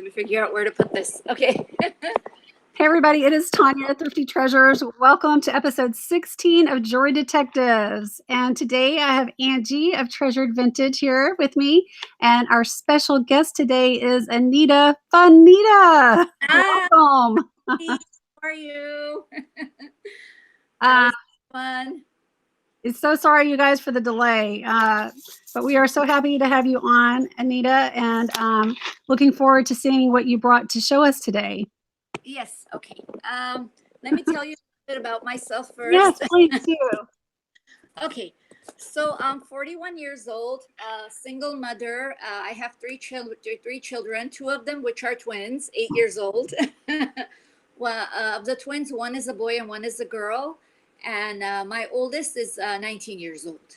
Let me figure out where to put this. Okay. Hey everybody, it is Tonya, Thrifty Treasures. Welcome to episode 16 of Jewelry Detectives. And today I have Angie of Treasured Vintage here with me. And our special guest today is Anita Funita. Welcome. How are you? That was fun. It's so sorry, you guys, for the delay. But we are so happy to have you on, Anita, and looking forward to seeing what you brought to show us today. Yes. Okay. Let me tell you a bit about myself first. Yes, please do. Okay. So I'm 41 years old, single mother. I have three children, two of them which are twins, 8 years old. Well, of the twins, one is a boy and one is a girl. And my oldest is 19 years old.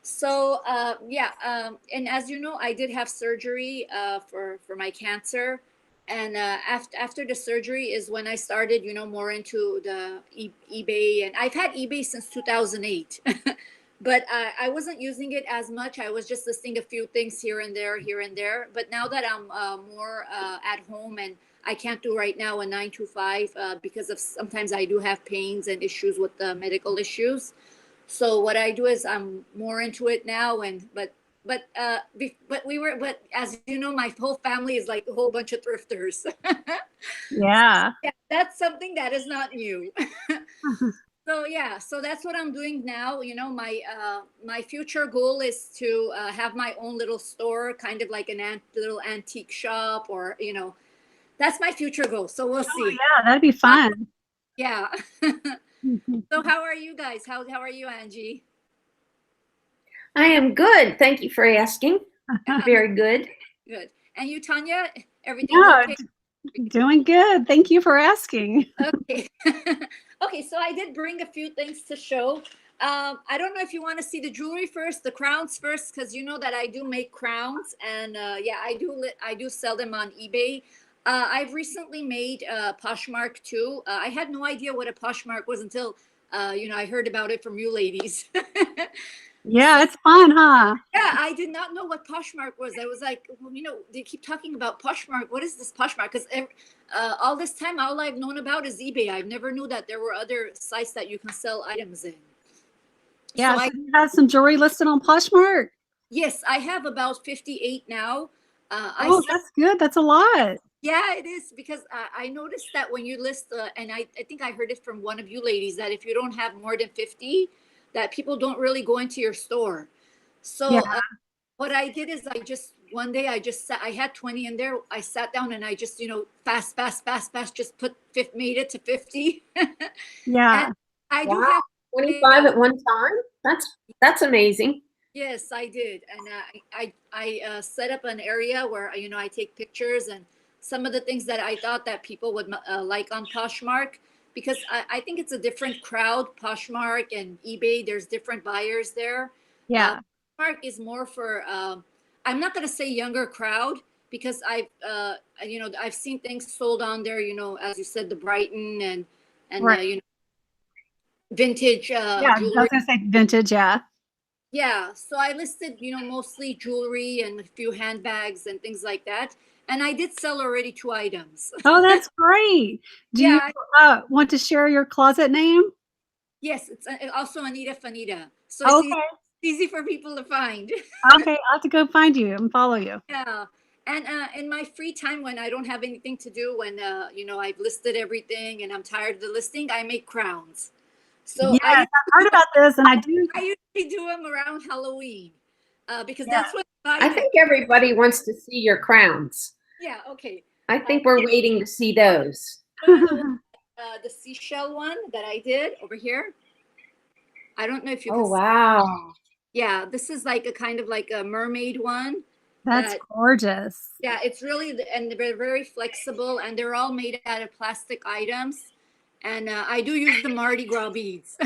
So and as you know, I did have surgery for my cancer, and after the surgery is when I started, more into the eBay, and I've had eBay since 2008, but I wasn't using it as much. I was just listing a few things here and there. But now that I'm more at home and I can't do right now a 9 to 5 because of sometimes I do have pains and issues with the medical issues. So what I do is I'm more into it now, but as you know, my whole family is like a whole bunch of thrifters. Yeah. Yeah, that's something that is not new. So that's what I'm doing now. My future goal is to have my own little store, kind of like little antique shop, or that's my future goal. So we'll see. Yeah, that'd be fun. Yeah. So how are you guys? How are you, Angie? I am good. Thank you for asking. Very good. Good. And you, Tonya? Everything okay? Doing good. Thank you for asking. Okay. Okay, so I did bring a few things to show. I don't know if you want to see the jewelry first, the crowns first, because you know that I do make crowns, and I do sell them on eBay. I've recently made Poshmark too. I had no idea what a Poshmark was until I heard about it from you ladies. Yeah, it's fun, huh? Yeah, I did not know what Poshmark was. I was like, well, they keep talking about Poshmark. What is this Poshmark? Because all this time, all I've known about is eBay. I never knew that there were other sites that you can sell items in. Yeah, so you have some jewelry listed on Poshmark? Yes, I have about 58 now. That's good. That's a lot. Yeah, it is, because I noticed that when you list, and I think I heard it from one of you ladies, that if you don't have more than 50, that people don't really go into your store. So what I did is one day I had 20 in there. I sat down and I just, fast, just made it to 50. Yeah. And I do have 25 at one time. That's amazing. Yes, I did. And I set up an area where, I take pictures and some of the things that I thought that people would like on Poshmark, because I think it's a different crowd. Poshmark and eBay, there's different buyers there. Yeah. Poshmark is more for, I'm not going to say younger crowd, because I've seen things sold on there, as you said, the Brighton and right. Vintage yeah, I was jewelry. going to say vintage, yeah. Yeah, so I listed, mostly jewelry and a few handbags and things like that. And I did sell already 2 items. Oh, that's great. Do you want to share your closet name? Yes, it's also Anita Funita. So it's easy for people to find. Okay, I'll have to go find you and follow you. Yeah. And in my free time, when I don't have anything to do, when, I've listed everything and I'm tired of the listing, I make crowns. So I've heard about this, and I usually do them around Halloween, because that's what I think everybody wants to see your crowns. Yeah. Okay. I think we're waiting to see those. The seashell one that I did over here. I don't know if you can see. Wow. Yeah, this is like a kind of like a mermaid one. That's gorgeous. Yeah, it's really, and they're very flexible, and they're all made out of plastic items. And I do use the Mardi Gras beads.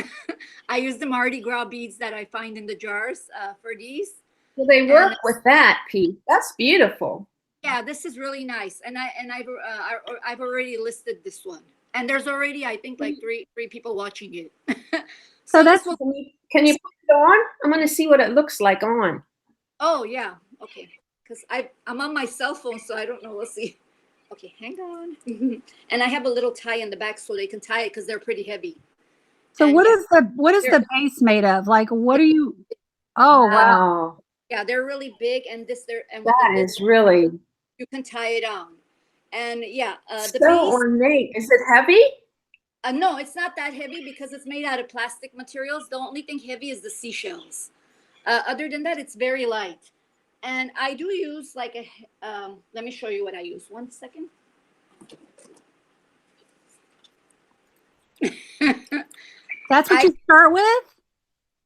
I use the Mardi Gras beads that I find in the jars for these. Well, they work with that piece. That's beautiful. Yeah, this is really nice, and I've already listed this one, and there's already, I think, like three people watching it. So that's what. Can you put it on? I'm going to see what it looks like on. Oh yeah, okay. Because I'm on my cell phone, so I don't know. We'll see. Okay, hang on. And I have a little tie in the back so they can tie it because they're pretty heavy. So And what yeah, is the base made of? Like, what are you? Oh, wow. Wow, yeah, they're really big, and with that this is really you can tie it on. And yeah, the so base. ornate. Is it heavy? No, it's not that heavy because it's made out of plastic materials. The only thing heavy is the seashells. Other than that, it's very light. And I do use like let me show you what I use. 1 second. That's what I you start with?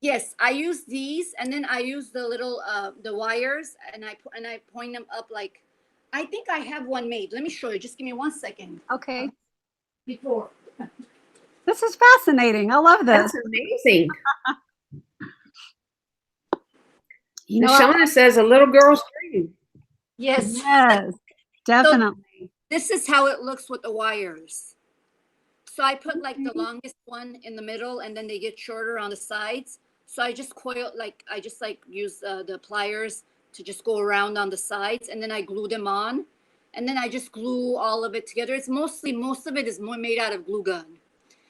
Yes, I use these, and then I use the little the wires, and I point them up like. I think I have one made. Let me show you. Just give me 1 second. Okay. Before. This is fascinating. I love this. That's amazing. You know, Shauna says a little girl's dream. Yes. yes, definitely. This is how it looks with the wires. So I put like the longest one in the middle, and then they get shorter on the sides. So I just use the pliers to just go around on the sides, and then I glue them on, and then I just glue all of it together. It's most of it is made out of glue gun.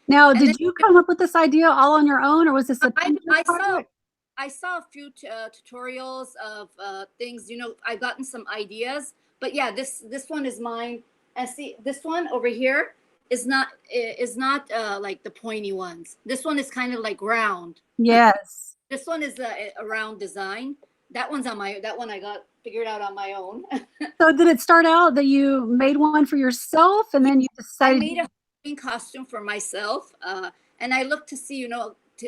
Now, And did then you come up with this idea all on your own, or was this a Pinterest project? I saw a few tutorials of things. I've gotten some ideas, but yeah, this one is mine. And see, this one over here is not like the pointy ones. This one is kind of like round. Yes. This one is a round design. That one I got figured out on my own. So did it start out that you made one for yourself and then you I decided? made a Halloween costume for myself, and I looked to see,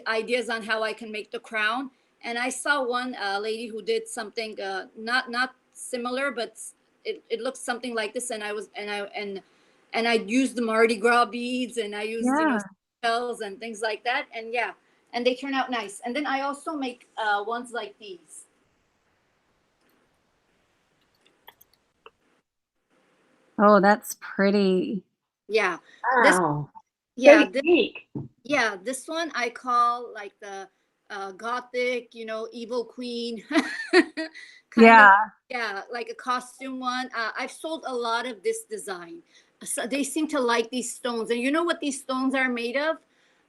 ideas on how I can make the crown. And I saw one lady who did something not similar, but it looks something like this. And I used the Mardi Gras beads, and I used Yeah. shells and things like that. And yeah, and they turn out nice. And then I also make ones like these. Oh, that's pretty. Yeah. Wow. Yeah. So unique. Yeah, this one I call like the gothic, evil queen kind Yeah. of. Yeah, like a costume one. I've sold a lot of this design. So they seem to like these stones. And you know what these stones are made of?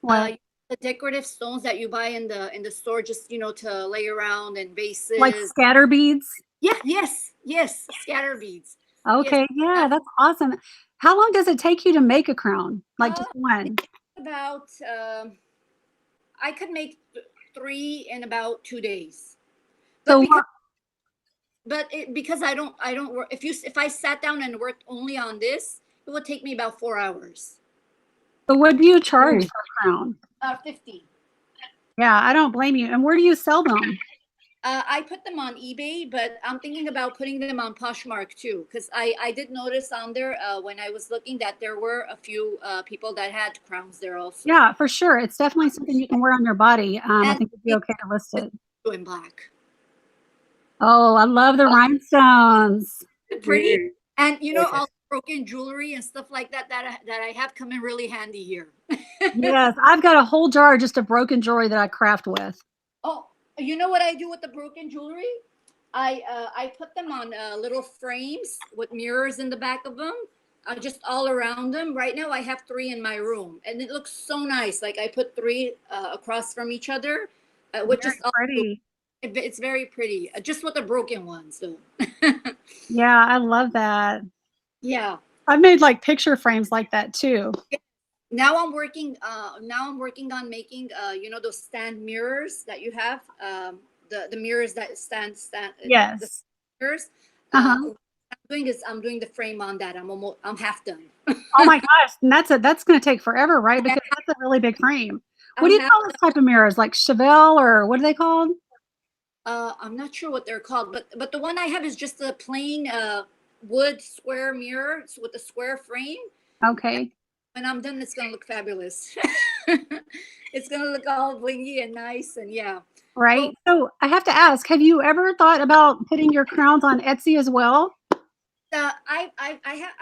What? The decorative stones that you buy in the store, just to lay around, and vases. Like scatter beads? Yeah, yes, scatter beads. Okay, yeah, that's awesome. How long does it take you to make a crown? Like just one? About I could make 3 in about 2 days. So Because I don't work. If I sat down and worked only on this, it would take me about 4 hours. so what do you charge for a crown? 50. Yeah, I don't blame you. And where do you sell them? I put them on eBay, but I'm thinking about putting them on Poshmark too, because I did notice on there when I was looking that there were a few people that had crowns there also. Yeah, for sure. It's definitely something you can wear on your body. I think it'd be okay to list it. In black. Oh, I love the rhinestones. Pretty. And all broken jewelry and stuff like that I have come in really handy here. Yes, I've got a whole jar just of broken jewelry that I craft with. Oh, you know what I do with the broken jewelry? I put them on little frames with mirrors in the back of them, just all around them. Right now I have 3 in my room, and it looks so nice. Like I put 3 across from each other, which is pretty. It's very pretty, just with the broken ones though. Yeah, I love that. Yeah. I've made like picture frames like that too. Now I'm working on making those stand mirrors that you have, the mirrors that stand Yes. the mirrors. Uh-huh. I'm doing the frame on that. I'm half done. Oh my gosh, and that's going to take forever, right? Because that's a really big frame. What do you call this type of mirrors? Like Chevelle, or what are they called? I'm not sure what they're called, but the one I have is just a plain wood square mirror with a square frame. Okay. When I'm done, it's gonna look fabulous. It's gonna look all blingy and nice, and yeah. Right. So I have to ask, have you ever thought about putting your crowns on Etsy as well? I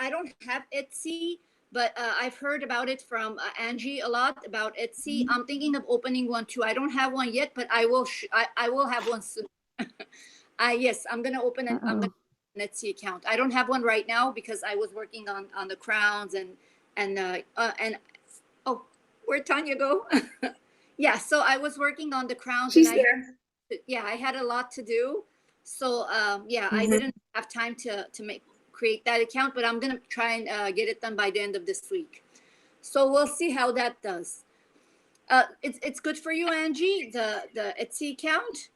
don't have Etsy, but I've heard about it from Angie a lot about Etsy. I'm thinking of opening one too. I don't have one yet, but I will. I will have one soon. Yes, I'm gonna open it. I'm gonna an Etsy account. I don't have one right now because I was working on the crowns and oh, where'd Tonya go? Yeah, so I was working on the crowns She's and there. I had a lot to do. So yeah, I Mhm. didn't have time to create that account, but I'm gonna try and get it done by the end of this week. So we'll see how that does. It's good for you, Angie, the Etsy account.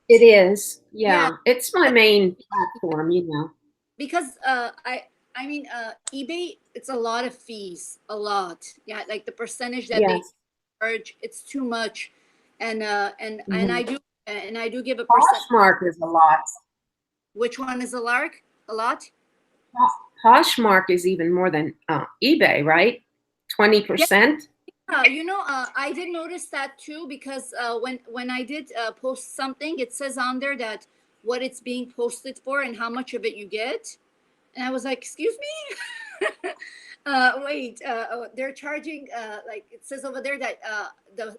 It is. Yeah, Yeah. It's my main platform, you know. because I mean eBay, it's a lot of fees, a lot. Yeah, like the percentage that they Yes. charge, it's too much, and Mhm. I do give a percent. Poshmark is a lot. Which one is a lark? A lot? Poshmark is even more than eBay, right? 20%. I did notice that too because when I did post something, it says on there that what it's being posted for and how much of it you get, and I was like, "Excuse me, wait, they're charging like it says over there that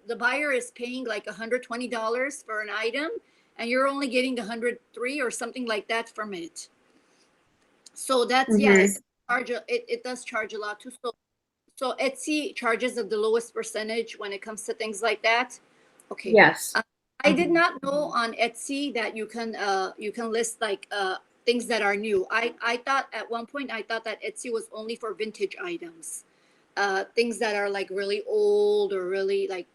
the buyer is paying like $120 for an item, and you're only getting 103 or something like that from it. So that's yeah, Mhm. it does charge a lot too. So Etsy charges at the lowest percentage when it comes to things like that. Okay. Yes. I did Mhm. not know on Etsy that you can list like things that are new. I thought at one point I thought that Etsy was only for vintage items. Things that are like really old or really like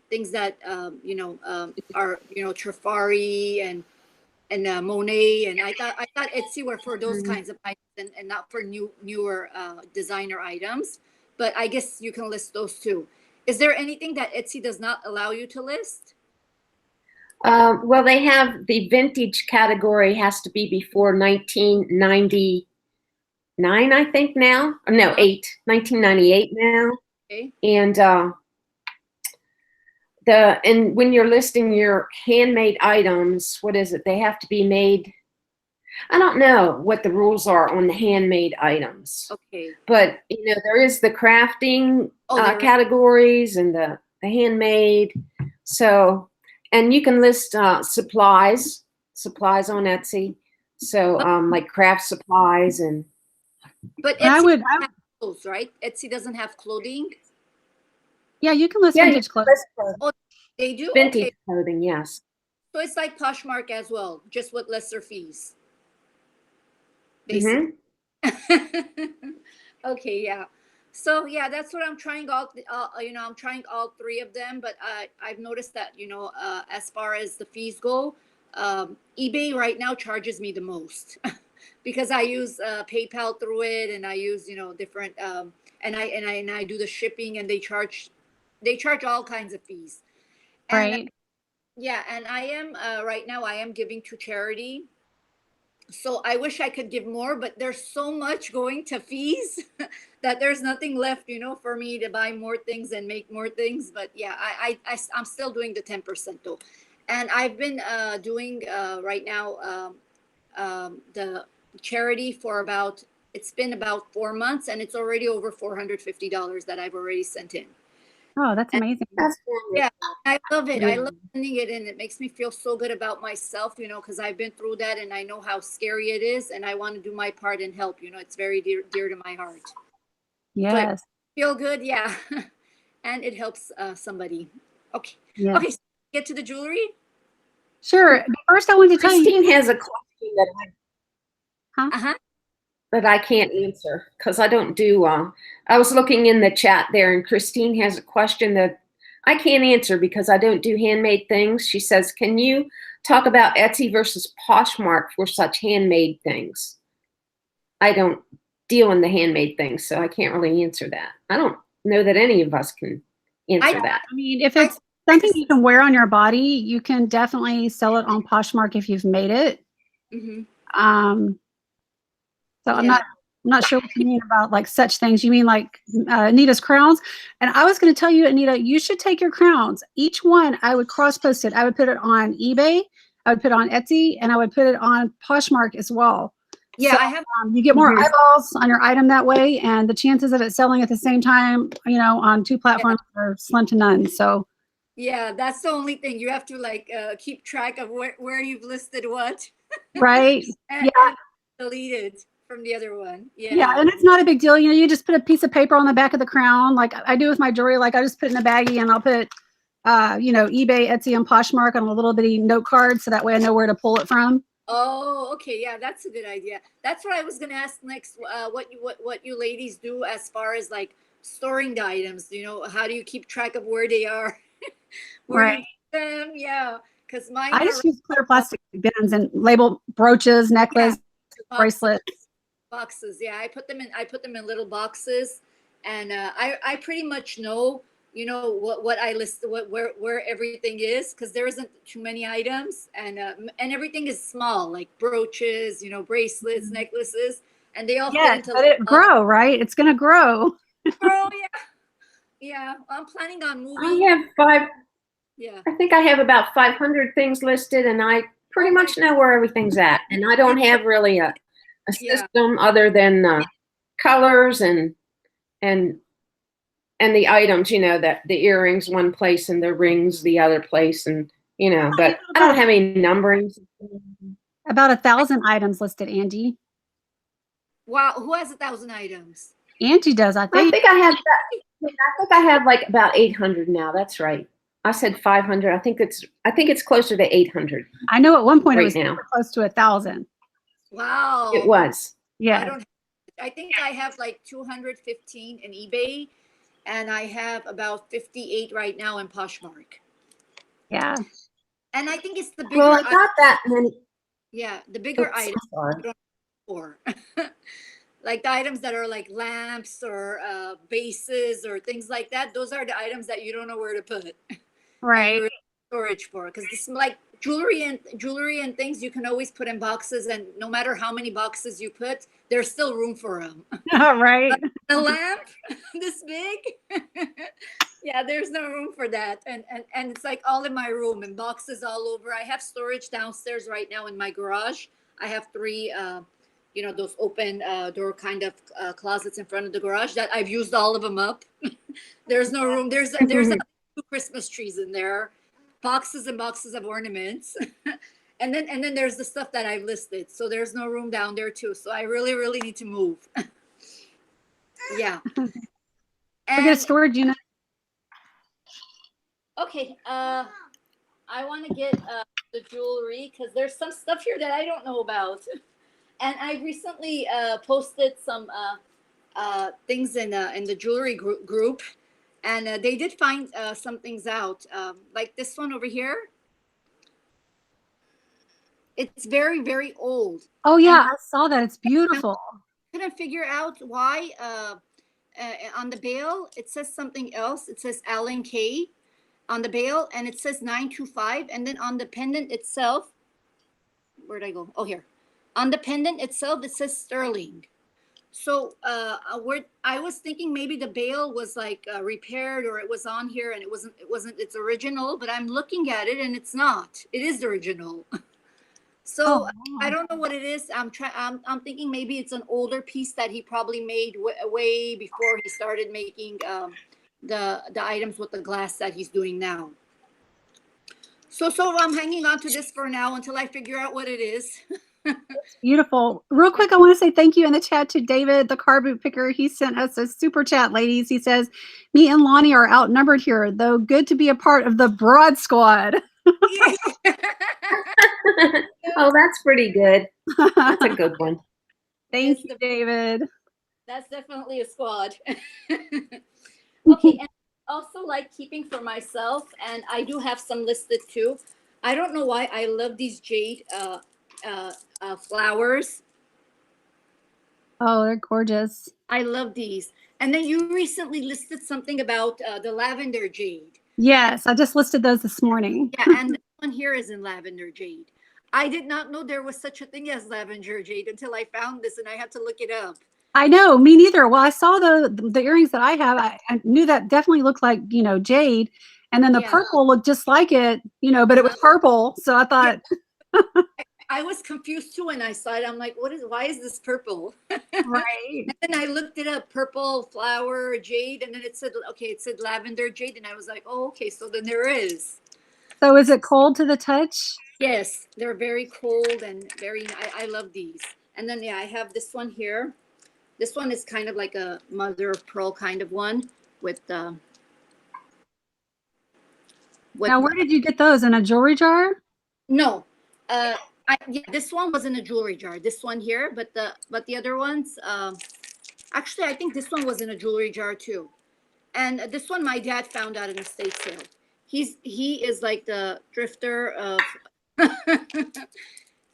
things that are Trifari and Monet, and I thought Etsy were for those Mhm. kinds of items and not for newer designer items. But I guess you can list those too. Is there anything that Etsy does not allow you to list? Well, they have the vintage category has to be before 1999, I think now. Or no, 1998 now. Okay. And and when you're listing your handmade items, what is it? They have to be made. I don't know what the rules are on the handmade items, Okay. but there is the crafting Oh, there. categories and the handmade. So, and you can list supplies on Etsy. So, like craft supplies and But And Etsy I would, doesn't have clothes, right? Etsy doesn't have clothing. yeah, you can list yeah, you vintage can clothes. list Oh, they do. vintage Okay. clothing. Yes. So it's like Poshmark as well, just with lesser fees, basically. Mm-hmm. Okay, yeah. So yeah, that's what I'm trying I'm trying all three of them, but I've noticed that as far as the fees go, eBay right now charges me the most because I use PayPal through it, and I use different and I do the shipping, and they charge all kinds of fees, and Right. yeah, and I am right now I am giving to charity, so I wish I could give more, but there's so much going to fees that there's nothing left, for me to buy more things and make more things. But yeah, I'm still doing the 10% though, and I've been doing right now the charity for about it's been about 4 months, and it's already over $450 that I've already sent in. Oh, that's And amazing. That's yeah, I love it. I yeah. love sending it in. It makes me feel so good about myself, because I've been through that and I know how scary it is, and I want to do my part and help. It's very dear to my heart. So it Yes. feel good, yeah, and it helps somebody. Okay, Yes. okay. So get to the jewelry. Sure. But first, I wanted to tell you. Christine has a question Huh? Uh huh. that I can't answer because I don't do. I was looking in the chat there, and Christine has a question that I can't answer because I don't do handmade things. She says, "Can you talk about Etsy versus Poshmark for such handmade things?" I don't deal in the handmade things, so I can't really answer that. I don't know that any of us can answer I that. I mean, if I it's something you can wear on your body, you can definitely sell it on Poshmark if you've made it. mm-hmm. Um, so I'm Yeah. not sure what you mean about like such things. You mean like Anita's crowns? And I was going to tell you, Anita, you should take your crowns. Each one, I would cross post it. I would put it on eBay, I would put it on Etsy, and I would put it on Poshmark as well. Yeah, So I have. you get more Mhm. eyeballs on your item that way, and the chances of it selling at the same time, on two platforms are slim to none. So Yeah, that's the only thing you have to like keep track of where you've listed what. Right. and, Yeah. and deleted from the other one. Yeah. Yeah. And it's not a big deal. You know, you just put a piece of paper on the back of the crown. Like I do with my jewelry. Like I just put it in a baggie and I'll put, you know, eBay, Etsy, and Poshmark on a little bitty note card. So that way I know where to pull it from. Oh, okay. Yeah, that's a good idea. That's what I was gonna ask next. What you ladies do as far as like storing the items? You know, how do you keep track of where they are? Where Right. you put them? Yeah, because mine I are just use clear plastic bins and label brooches, necklace, boxes. bracelets. Boxes. Yeah, I put them in little boxes, and I pretty much know, you know, what I list, where everything is, because there isn't too many items, and everything is small, like brooches, you know, bracelets, necklaces, and they all fit Yes, into but little it grow, right? It's going to grow. Oh yeah, yeah. I'm planning on I moving. have five. Yeah. I think I have about 500 things listed, and I pretty Oh my. much know where everything's at. And I don't have really a Yeah. system other than colors and the items. You know, that the earrings one place and the rings the other place, and you know. But I don't have any numberings. About 1,000 items listed, Angie. Wow. Who has 1,000 items? Angie does, I I think. think I have. I think I have like about 800 now. That's right. I said 500. I think it's closer to 800 I know at one point it right was now. close to 1,000. Wow. It was. I Yeah. don't. I think I have like 215 in eBay, and I have about 58 right now in Poshmark. Yeah. And I think it's the bigger. Well, I got that many. Yeah, the bigger Oops, items. I'm sorry. You don't for. Like the items that are like lamps or bases or things like that. Those are the items that you don't know where to put. And Right. you're in storage for, because this like jewelry and things you can always put in boxes, and no matter how many boxes you put, there's still room for them. Right. A lamp this big, yeah, there's no room for that, and it's like all in my room and boxes all over. I have storage downstairs right now in my garage. I have three you know, those open door kind of closets in front of the garage that I've used all of them up. There's no room. There's two Christmas trees in there, boxes and boxes of ornaments. And then there's the stuff that I've listed. So there's no room down there too. So I really need to move. Yeah. We'll get a And storage unit. okay, I want to get the jewelry, because there's some stuff here that I don't know about. And I recently posted some things in the jewelry group, and they did find some things out, like this one over here. It's very old. Oh, yeah. And I saw that. It's beautiful. couldn't figure out why on the bail it says something else. It says Allen K on the bail, and it says 925, and then on the pendant itself, where'd I go? Oh, here. On the pendant itself, it says sterling. So I was thinking maybe the bail was like repaired, or it was on here and it wasn't its original, but I'm looking at it and it's not. It is the original. So I don't know what it is. I'm thinking maybe it's an older piece that he probably made way before he started making the items with the glass that he's doing now. So I'm hanging on to this for now until I figure out what it is. Beautiful. Real quick, I want to say thank you in the chat to David, the car boot picker. He sent us a super chat, ladies. He says, me and Lonnie are outnumbered here, though good to be a part of the broad squad. Oh, that's pretty good. That's a good one. Thank you, David. That's definitely a squad. Okay, and also like keeping for myself, and I do have some listed too. I don't know why I love these jade flowers. Oh, they're gorgeous. I love these. And then you recently listed something about the lavender jade. Yes, I just listed those this morning. Yeah, and this one here is in lavender jade. I did not know there was such a thing as lavender jade until I found this, and I had to look it up. I know, me neither. Well, I saw the earrings that I have. I knew that definitely looked like, you know, jade. And then the purple looked just like it, you know, but it was purple. So I thought. Yeah. I was confused too when I saw it. I'm like, why is this purple? Right. And then I looked it up, purple flower jade, and then it said lavender jade, and I was like, oh, okay, so then there is. So is it cold to the touch? Yes, they're very cold and very, I love these. And then, yeah, I have this one here. This one is kind of like a mother of pearl kind of one with, Now, where did you get those? In a jewelry jar? no, yeah, this one was in a jewelry jar, this one here, but the other ones, actually, I think this one was in a jewelry jar too. And this one, my dad found out in a estate sale. He is like the drifter of,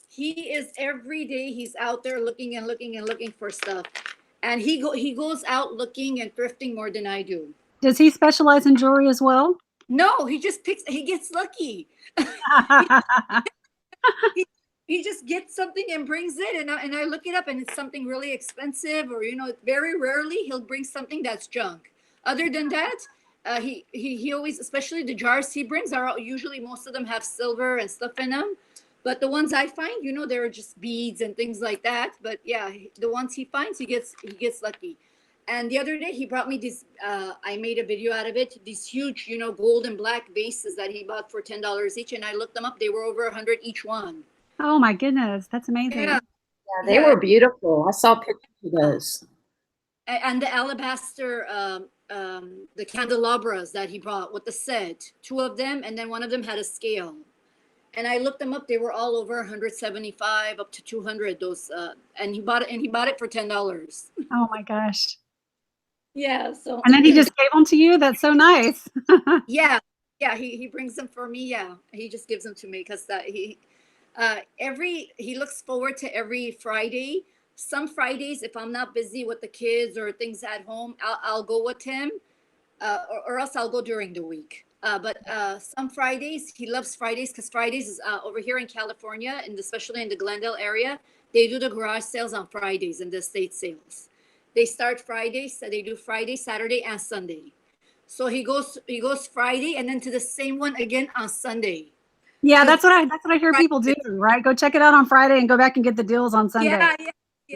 he is every day he's out there looking and looking and looking for stuff. And he goes out looking and thrifting more than I do. Does he specialize in jewelry as well? No, he just picks, he gets lucky. he, he just gets something and brings it, and I look it up and it's something really expensive, or very rarely he'll bring something that's junk. Other than that, he always, especially the jars he brings are usually, most of them have silver and stuff in them, but the ones I find, they're just beads and things like that. But yeah, the ones he finds, he gets lucky. And the other day he brought me these, I made a video out of it, these huge, gold and black vases that he bought for $10 each, and I looked them up, they were over 100 each one. Oh my goodness, that's amazing. Yeah. Yeah, they were beautiful. I saw pictures of those. And the alabaster, the candelabras that he brought with the set, two of them, and then one of them had a scale. And I looked them up; they were all over 175 up to 200. Those, and he bought it for $10. Oh my gosh! Yeah. So. And then he just gave them to you. That's so nice. Yeah. He brings them for me. Yeah, he just gives them to me because he looks forward to every Friday. Some Fridays, if I'm not busy with the kids or things at home, I'll go with him, or else I'll go during the week. But some Fridays, he loves Fridays, because Fridays is over here in California, and especially in the Glendale area, they do the garage sales on Fridays and the estate sales. They start Fridays, so they do Friday, Saturday, and Sunday. So he goes Friday and then to the same one again on Sunday. Yeah, that's what I hear people do, right? Go check it out on Friday and go back and get the deals on Sunday. Yeah.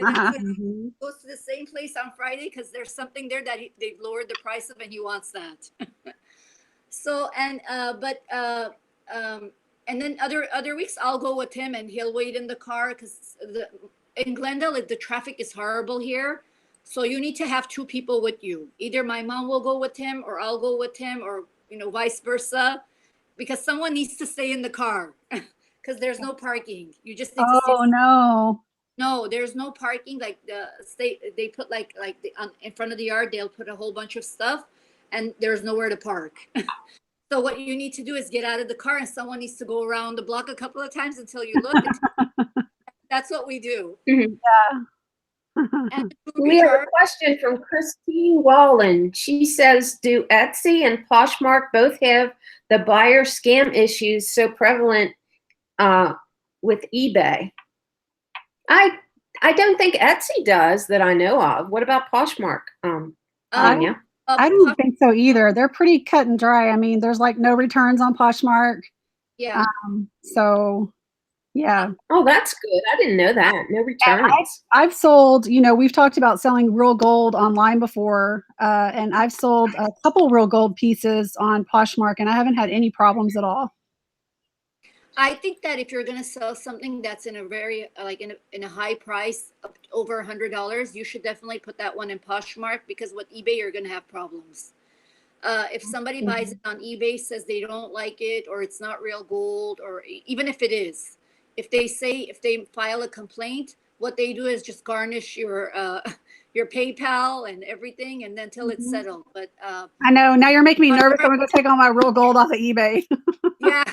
That's what he goes to the same place on Friday because there's something there that they've lowered the price of, and he wants that. So, and then other weeks I'll go with him and he'll wait in the car because in Glendale the traffic is horrible here. So you need to have two people with you. Either my mom will go with him, or I'll go with him, or vice versa, because someone needs to stay in the car because there's no parking. You just need to sit. No, there's no parking. Like the state, they put in front of the yard, they'll put a whole bunch of stuff, and there's nowhere to park. So what you need to do is get out of the car, and someone needs to go around the block a couple of times until you look. That's what we do. Mm-hmm. Yeah. And we have a question from Christine Wallen. She says, do Etsy and Poshmark both have the buyer scam issues so prevalent with eBay? I don't think Etsy does that I know of. What about Poshmark, Tonya? I don't think so either. They're pretty cut and dry. I mean, there's like no returns on Poshmark. Yeah. So yeah. Oh, that's good. I didn't know that. No returns. I've sold, we've talked about selling real gold online before, and I've sold a couple real gold pieces on Poshmark, and I haven't had any problems at all. I think that if you're going to sell something that's in a very in a high price, over $100, you should definitely put that one in Poshmark, because with eBay you're going to have problems. If somebody buys it on eBay, says they don't like it, or it's not real gold, or even if it is, if they file a complaint, what they do is just garnish your PayPal and everything, and then till it's settled. But I know, now you're making me nervous. I'm going to take all my real gold off of eBay. Yeah.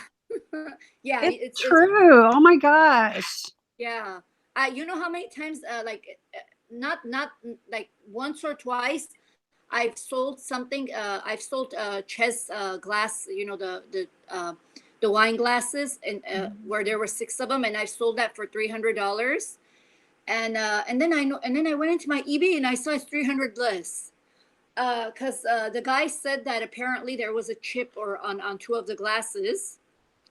Yeah, it's true. Oh my gosh. Yeah. You know how many times, not like once or twice, I've sold something. I've sold chess glass, the wine glasses, and where there were 6 of them, and I sold that for $300. And then I went into my eBay and I saw it's 300 less. Because the guy said that apparently there was a chip on 2 of the glasses,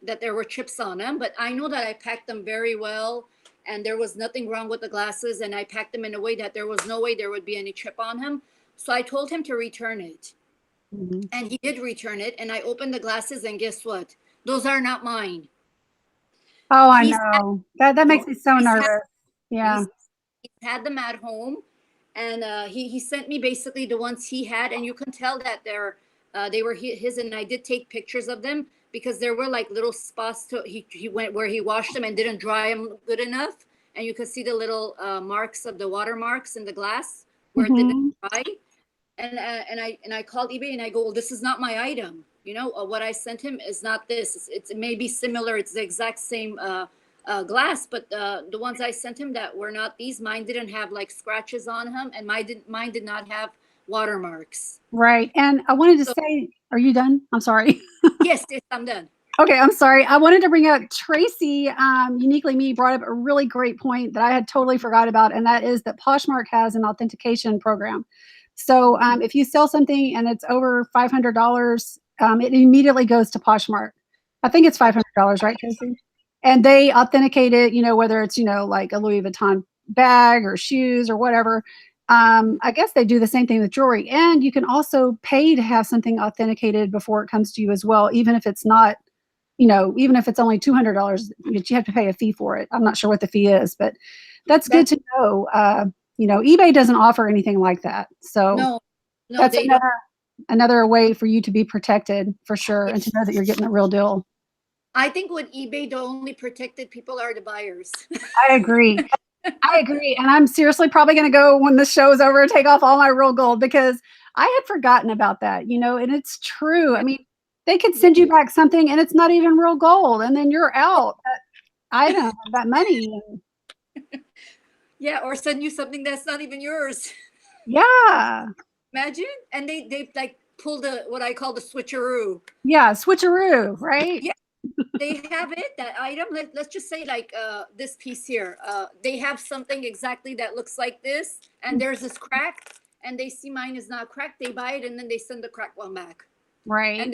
that there were chips on them. But I know that I packed them very well, and there was nothing wrong with the glasses, and I packed them in a way that there was no way there would be any chip on them. So I told him to return it. And he did return it, and I opened the glasses, and guess what? Those are not mine. Oh, I He's know. That makes me so he's had, nervous. Yeah. he's, he's had them at home, and he sent me basically the ones he had, and you can tell that they were his, and I did take pictures of them because there were like little spots to he went where he washed them and didn't dry them good enough, and you could see the little marks of the water marks in the glass where it didn't Mhm. dry. And I called eBay and I go, well, this is not my item. What I sent him is not this. It may be similar. It's the exact same glass, but the ones I sent him that were not these, mine didn't have like scratches on them, and mine did not have watermarks. Right. And I wanted to So say, are you done? I'm sorry. yes, yes, I'm done. Okay, I'm sorry. I wanted to bring up Tracy, Uniquely Me, brought up a really great point that I had totally forgot about, and that is that Poshmark has an authentication program. So if you sell something and it's over $500, it immediately goes to Poshmark. I think it's $500, right, Tracy? And they authenticate it, whether it's, like a Louis Vuitton bag or shoes or whatever. I guess they do the same thing with jewelry. And you can also pay to have something authenticated before it comes to you as well, even if it's not, even if it's only $200, you have to pay a fee for it. I'm not sure what the fee is, but that's good That's to know. eBay doesn't offer anything like that. So no, no, that's they don't. another way for you to be protected for sure and to know that you're getting the real deal. I think with eBay, the only protected people are the buyers. I agree. I agree. And I'm seriously probably going to go when this show is over and take off all my real gold because I had forgotten about that, and it's true. I mean, they could send you back something and it's not even real gold. And then you're out that item, that money. Yeah, or send you something that's not even yours. Yeah. Imagine, and they like pull the what I call the switcheroo. Yeah. Switcheroo, right? Yeah, they have it, that item. Let's just say like this piece here. They have something exactly that looks like this, and there's this crack, and they see mine is not cracked. They buy it, and then they send the cracked one back, Right. and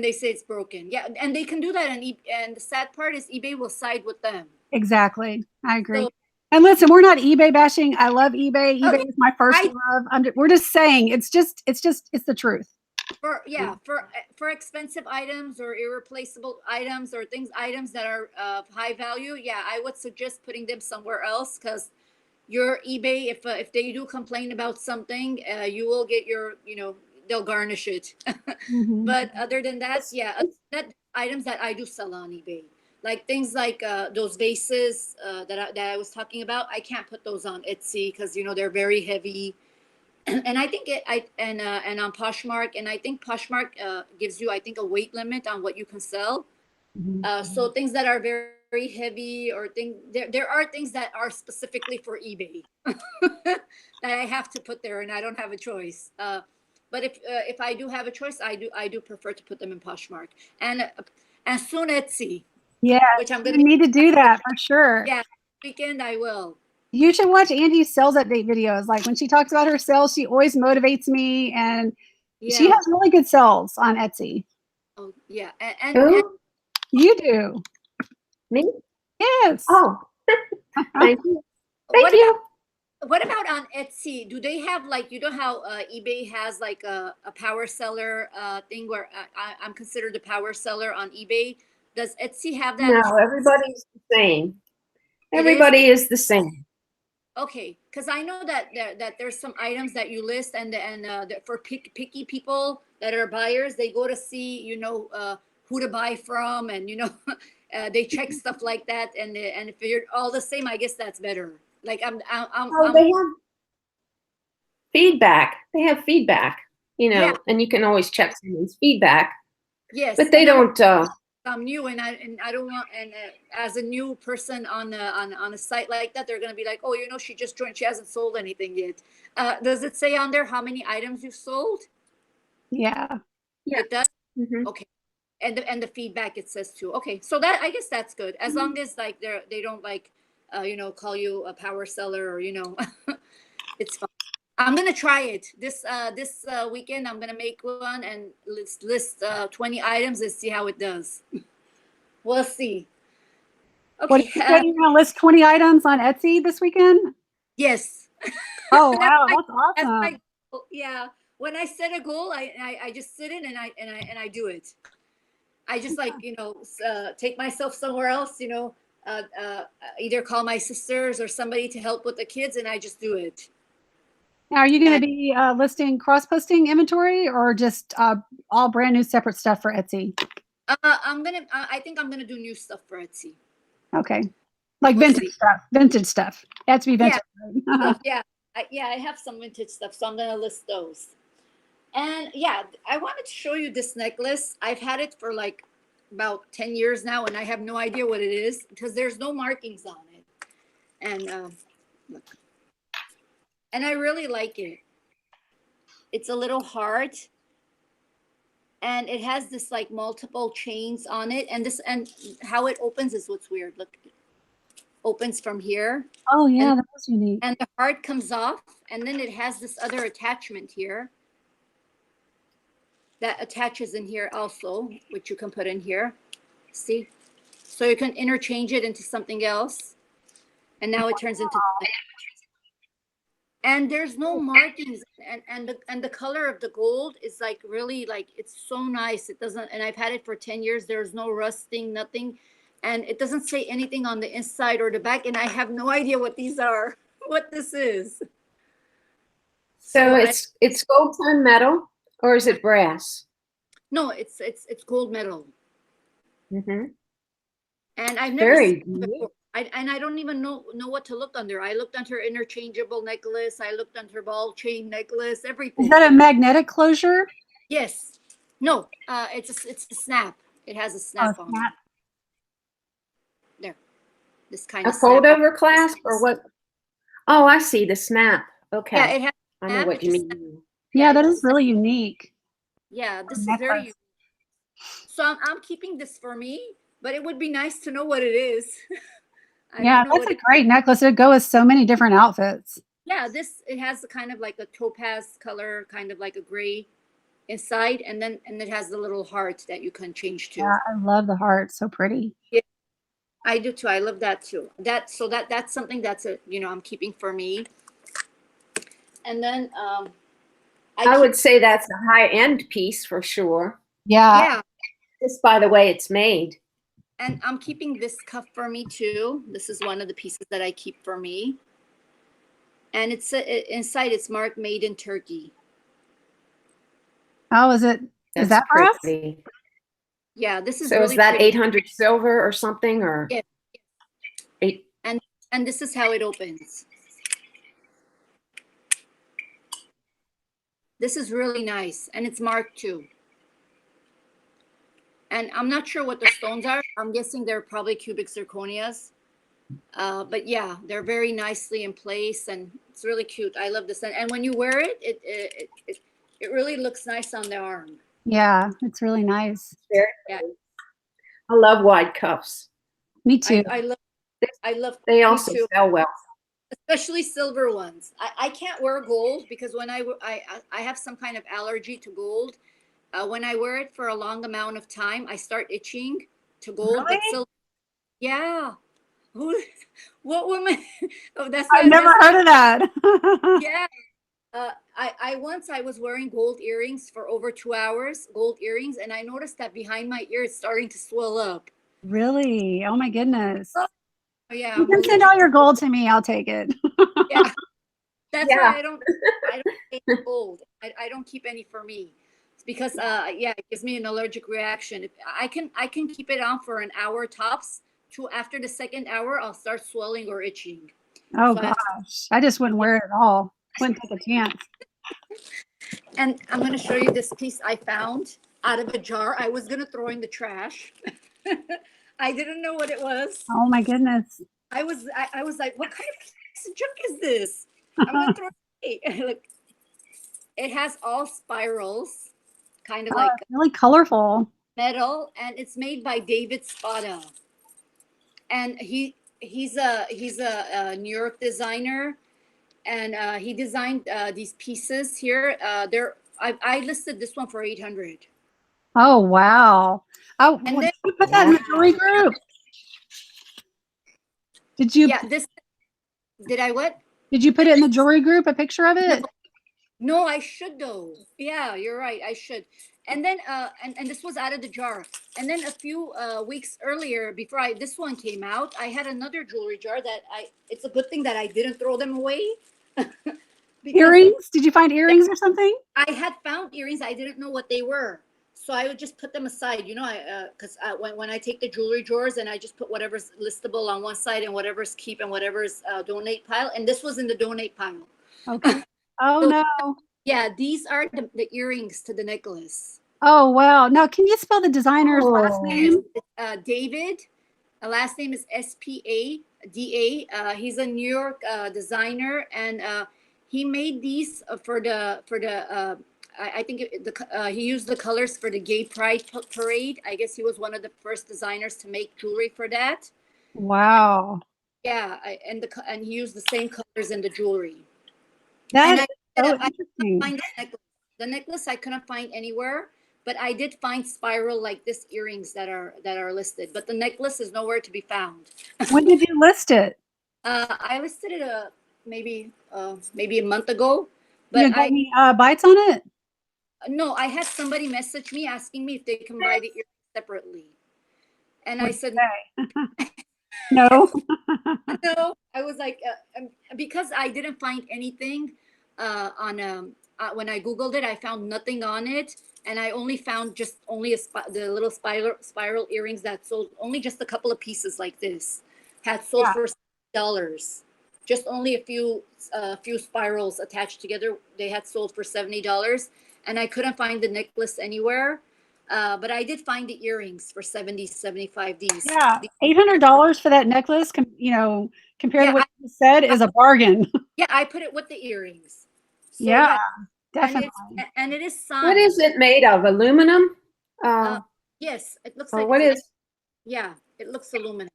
they say it's broken. Yeah, and they can do that, and the sad part is eBay will side with them. Exactly. I agree. So And listen, we're not eBay bashing. I love eBay. oh, eBay is my first I love. We're just saying it's the truth. for expensive items or irreplaceable items or items that are of high value, yeah, I would suggest putting them somewhere else, because your eBay, if they do complain about something, you will get they'll garnish it. Mhm. But other than that, yeah, that items that I do sell on eBay, like things like those vases that I was talking about, I can't put those on Etsy because they're very heavy. And I think and on Poshmark, and I think Poshmark gives you, I think, a weight limit on what you can sell. Mhm. So things that are very, very heavy, or there are things that are specifically for eBay that I have to put there, and I don't have a choice. But if I do have a choice, I do prefer to put them in Poshmark, and soon Etsy, Yeah, which I'm you gonna be need to do that for sure. yeah, weekend I will. You should watch Angie's sales update videos. Like when she talks about her sales, she always motivates me, and she Yeah. has really good sales on Etsy. Oh yeah, and Who? You do. Me? Yes. Oh, thank you. what Thank about you. what about on Etsy? Do they have, like, how eBay has like a power seller thing where I'm considered a power seller on eBay? Does Etsy have that No, too? everybody's the same. It is? Everybody is the same. Okay, because I know that there's some items that you list, and for picky people that are buyers, they go to see who to buy from, and they check stuff like that, and if you're all the same, I guess that's better. Like Oh, they have feedback. They have feedback, yeah, and you can always check someone's feedback, yes, but they and don't. I'm new, and I don't want, and as a new person on a site like that, they're gonna be like, oh, she just joined, she hasn't sold anything yet. Does it say on there how many items you've sold? Yeah. Yeah. It does. Mhm. Okay, and the feedback it says too. Okay, so that, I guess that's good, as long as like they don't like call you a power seller, or it's fine. I'm gonna try it this weekend. I'm gonna make one and list 20 items and see how it does. We'll see. What did Okay. you say? You're going to list 20 items on Etsy this weekend? Yes. Oh, That's wow. my That's that's awesome. my goal. Yeah. When I set a goal, I just sit in, and I do it. I just, like, take myself somewhere else, either call my sisters or somebody to help with the kids, and I just do it. Now, are you going to be listing cross-posting inventory or just all brand new separate stuff for Etsy? I think I'm gonna do new stuff for Etsy. Okay, like We'll vintage see. stuff. Vintage stuff. It has to be vintage. Yeah, I have some vintage stuff, so I'm gonna list those. And yeah, I wanted to show you this necklace. I've had it for like about 10 years now, and I have no idea what it is because there's no markings on it. And look, and I really like it. It's a little heart, and it has this like multiple chains on it, and how it opens is what's weird. Look, it opens from here. Oh yeah, that was unique. And the heart comes off, and then it has this other attachment here that attaches in here also, which you can put in here. See? So you can interchange it into something else. And now it turns into, and there's no markings, and the color of the gold is like really like, it's so nice. It doesn't, and I've had it for 10 years. There's no rusting, nothing. And it doesn't say anything on the inside or the back. And I have no idea what these are, what this is. So it's gold tone metal, or is it brass? No, it's gold metal. Mm-hmm. And I've never Very seen it before. I don't even know what to look under. I looked under interchangeable necklace. I looked under ball chain necklace, everything. Is that a magnetic closure? Yes. No, it's a snap. It has a snap on it. There. This kind A of fold snap. over clasp or what? Oh, I see the snap. Okay. Yeah, it has I know what you mean. Yeah, that is really unique. Yeah, this is very unique. So I'm keeping this for me, but it would be nice to know what it is. Yeah, that's a great necklace. It'd go with so many different outfits. Yeah, it has kind of like a topaz color, kind of like a gray inside, and it has the little heart that you can change to. Yeah, I love the heart. So pretty. Yeah, I do too. I love that too. That's something that's I'm keeping for me. And then I would say that's a high-end piece for sure. Yeah. Just by the way it's made. And I'm keeping this cuff for me too. This is one of the pieces that I keep for me. And it's inside, it's marked made in Turkey. Oh, is it? Is that for us? Yeah, this is so really is that pretty. 800 silver or something, or? Yeah. And this is how it opens. This is really nice, and it's marked too. And I'm not sure what the stones are. I'm guessing they're probably cubic zirconias. But yeah, they're very nicely in place, and it's really cute. I love this. And when you wear it, it really looks nice on the arm. Yeah, it's really nice. Yeah. I love wide cuffs. Me too. I love they also sell well. Especially silver ones. I can't wear gold because when I have some kind of allergy to gold. When I wear it for a long amount of time, I start itching to gold. Really? But silver, yeah. What woman? Oh, I've never heard of that. Yeah. I once was wearing gold earrings for over 2 hours, gold earrings, and I noticed that behind my ear it's starting to swell up. Really? Oh my goodness. Oh, yeah. You can send all your gold to me. I'll take it. Yeah. That's why I don't take gold. I don't keep any for me. It's because it gives me an allergic reaction. I can keep it on for an hour tops. After the second hour, I'll start swelling or itching. Oh gosh. I just wouldn't wear it at all. Wouldn't take a chance. And I'm going to show you this piece I found out of a jar. I was going to throw in the trash. I didn't know what it was. Oh my goodness. I was like, what kind of piece of junk is this? I'm going to throw it away. Look, it has all spirals, kind of like really colorful metal, and it's made by David Spada. And he's a New York designer, and he designed these pieces here. I listed this one for 800. Oh wow! Oh, and well, then, did you put that in the jewelry group? Did you? Yeah. Did I what? Did you put it in the jewelry group? A picture of it? No, I should though. Yeah, you're right. I should. And then and this was out of the jar. And then a few weeks earlier, before this one came out, I had another jewelry jar that it's a good thing that I didn't throw them away. Because Earrings? Did you find earrings or something? I had found earrings, I didn't know what they were. So I would just put them aside, because when I take the jewelry drawers and I just put whatever's listable on one side and whatever's keep and whatever's donate pile. And this was in the donate pile. Okay. Oh So, no. yeah, these are the earrings to the necklace. Oh wow. Now, can you spell the designer's last Oh. name? David. Last name is Spada. He's a New York designer, and he made these for the I think he used the colors for the Gay Pride Parade. I guess he was one of the first designers to make jewelry for that. Wow. Yeah, and he used the same colors in the jewelry. That is so I interesting. find the necklace I couldn't find anywhere, but I did find spiral like this earrings that are listed. But the necklace is nowhere to be found. When did you list it? I listed it maybe a month ago, You but got any bites on it? no, I had somebody message me asking me if they can buy the earrings separately, and I What'd said you say? No. no. I was like, because I didn't find anything on when I googled it, I found nothing on it, and I only found the little spiral earrings that sold only just a couple of pieces like this had sold Yeah. for $70. Just only a few spirals attached together. They had sold for $70, and I couldn't find the necklace anywhere. But I did find the earrings for 70, 75. Yeah, $800 for that necklace, compared Yeah, to what you said, is a bargain. Yeah, I put it with the earrings. So Yeah, and definitely. and it is signed. What is it made of? Aluminum? Yes, it looks Or like what is? yeah, it looks aluminum.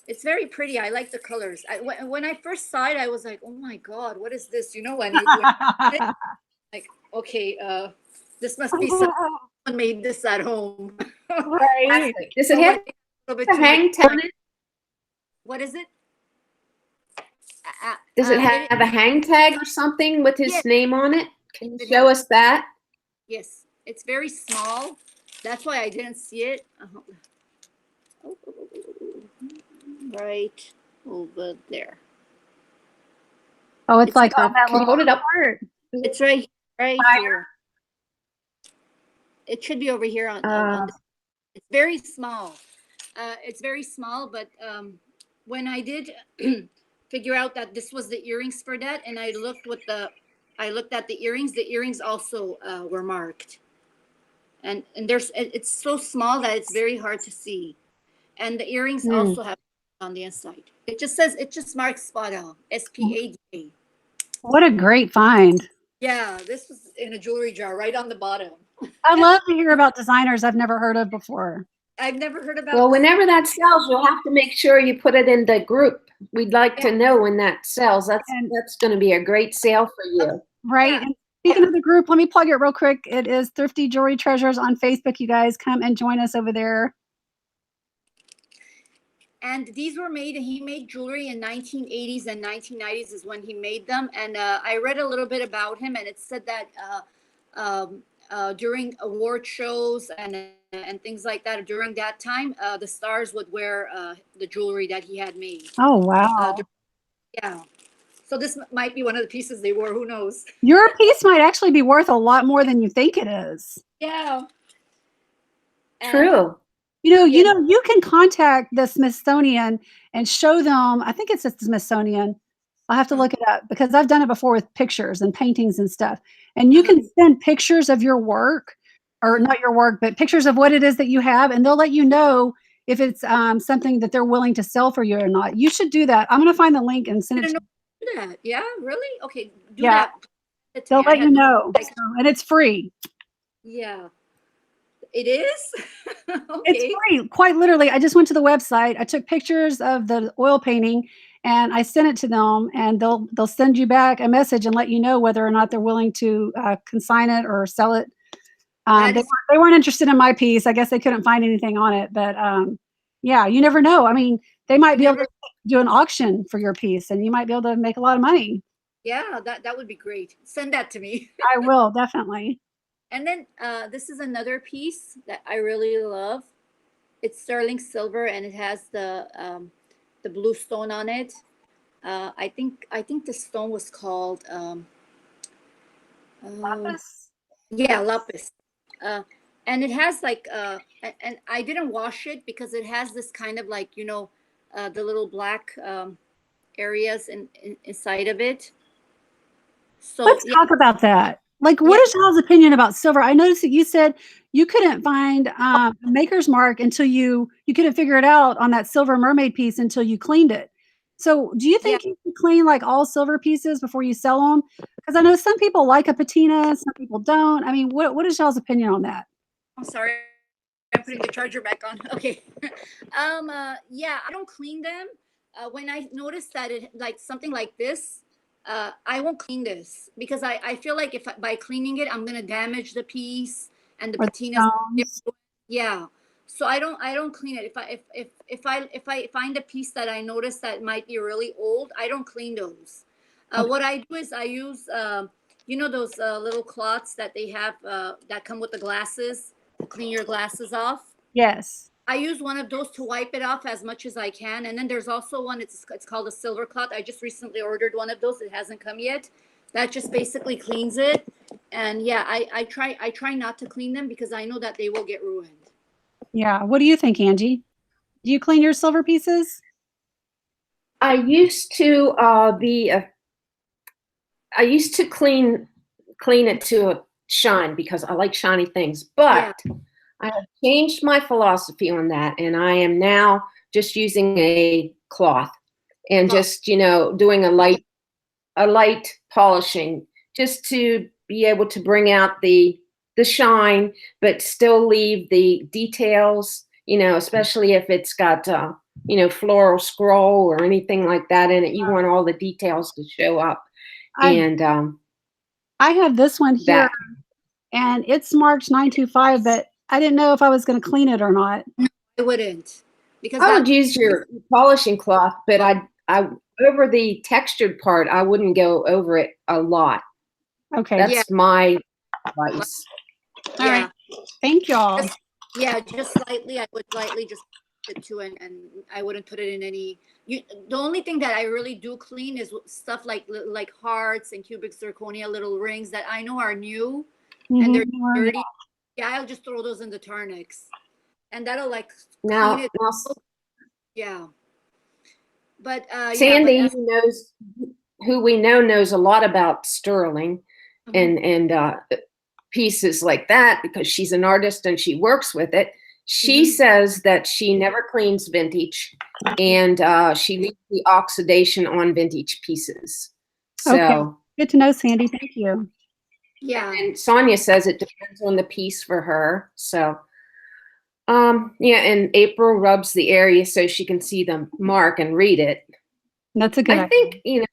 It's very pretty. I like the colors. When I first saw it, I was like, oh my God, what is this? When like, okay, this must be someone made this at home. Right. Does it have a hang tag on it? What is it? Does it have a hang tag or something with his Yes. name on it? Can you It show has. us that? Yes, it's very small. That's why I didn't see it. Right over there. Oh, it's like Can on that you little hold it up? part. It's right Higher? here. It should be over here on it's very small. It's very small, but when I did figure out that this was the earrings for that, and I looked at the earrings also were marked. And it's so small that it's very hard to see. And the earrings also have on the inside. It just marks Spada, Spada. What a great find. Yeah, this was in a jewelry jar right on the bottom. I love to hear about designers I've never heard of before. I've never heard about Well, this. whenever that sells, you'll have to make sure you put it in the group. We'd like to know when that sells. That's going to be a great sale for you. Right. Yeah. And speaking of the group, let me plug it real quick. It is Thrifty Jewelry Treasures on Facebook. You guys come and join us over there. And these were he made jewelry in 1980s and 1990s is when he made them. And I read a little bit about him, and it said that during award shows and things like that, during that time, the stars would wear the jewelry that he had made. Oh, wow. Yeah. So this might be one of the pieces they wore. Who knows? Your piece might actually be worth a lot more than you think it is. Yeah. True. You can contact the Smithsonian and show them, I think it's the Smithsonian. I'll have to look it up because I've done it before with pictures and paintings and stuff. And you can send pictures of your work, or not your work, but pictures of what it is that you have, and they'll let you know if it's something that they're willing to sell for you or not. You should do that. I'm going to find the link and send it to you. Do that. Yeah, really? Okay, do Yeah. that. They'll let you know. And it's free. Yeah. It is? Okay. It's free. Quite literally, I just went to the website. I took pictures of the oil painting and I sent it to them, and they'll send you back a message and let you know whether or not they're willing to consign it or sell it. They weren't interested in my piece. I guess they couldn't find anything on it, but yeah, you never know. I mean, they might be able to do an auction for your piece, and you might be able to make a lot of money. Yeah, that would be great. Send that to me. I will definitely. And then this is another piece that I really love. It's sterling silver, and it has the blue stone on it. I think the stone was called uh, Lapis. yeah, lapis. Uh, and it has like and I didn't wash it because it has this kind of like the little black areas inside of it. So Let's yeah, talk about that. Like, yeah. what is y'all's opinion about silver? I noticed that you said you couldn't find Maker's Mark until you couldn't figure it out on that silver mermaid piece until you cleaned it. So, do you Yeah, think you can clean like all silver pieces before you sell them? Because I know some people like a patina, some people don't. I mean, what is y'all's opinion on that? I'm sorry. I'm putting the charger back on. Okay. Yeah, I don't clean them. When I notice that it like something like this, I won't clean this because I feel like if by cleaning it, I'm gonna damage the piece and the Or the patinas. stones? Yeah. So I don't clean it. If I find a piece that I notice that might be really old, I don't clean those. Okay. What I do is I use those little cloths that they have that come with the glasses to clean your glasses off. Yes. I use one of those to wipe it off as much as I can. And then there's also one, it's called a silver cloth. I just recently ordered one of those. It hasn't come yet. That just basically cleans it. And yeah, I try not to clean them because I know that they will get ruined. Yeah. What do you think, Angie? Do you clean your silver pieces? I used to be a I used to clean it to a shine because I like shiny things, Yeah. but I have changed my philosophy on that, and I am now just using a cloth and Cloth. just doing a light polishing just to be able to bring out the shine, but still leave the details. Especially if it's got floral scroll or anything like that in it. You want all the details to show up, I and I have this one here that and it's marked 925, but I didn't know if I was going to clean it or not. No, I wouldn't because I would that, use your polishing cloth, but I over the textured part, I wouldn't go over it a lot. Okay. yeah, That's my advice. All right. yeah. Thank y'all. Just slightly. I would slightly just put it to, and I wouldn't put it in any. The only thing that I really do clean is stuff like hearts and cubic zirconia, little rings that I know are new and they're Mhm. dirty. Yeah, I'll just throw those in the Tarnix, and that'll like clean Now, it. Yeah, but Sandy, as who we know knows a lot about sterling mhm, and pieces like that because she's an artist and she works with it. She mhm. says that she never cleans vintage and she leaves the oxidation on vintage pieces. Okay. So, Good to know, Sandy. Thank you. Yeah, and Sonia says it depends on the piece for her. So, yeah, and April rubs the area so she can see the mark and read it. That's a good I idea. think, you're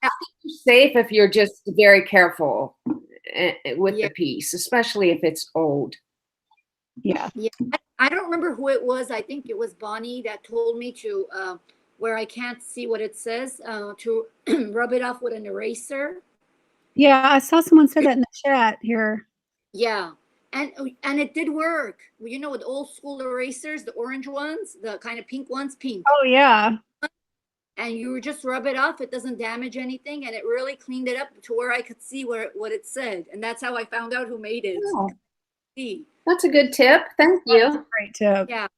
safe if you're just very careful with yeah, the piece, especially if it's old. Yeah. yeah. I don't remember who it was. I think it was Bonnie that told me to where I can't see what it says to rub it off with an eraser. Yeah. I saw someone said that in the chat here. Yeah. And it did work. With old school erasers, the orange ones, the kind of pink ones, pink. Oh, yeah. And you just rub it off. It doesn't damage anything, and it really cleaned it up to where I could see what it said. And that's how I found out who made it. Oh, See, that's a good tip. Thank That's a you. great tip. yeah,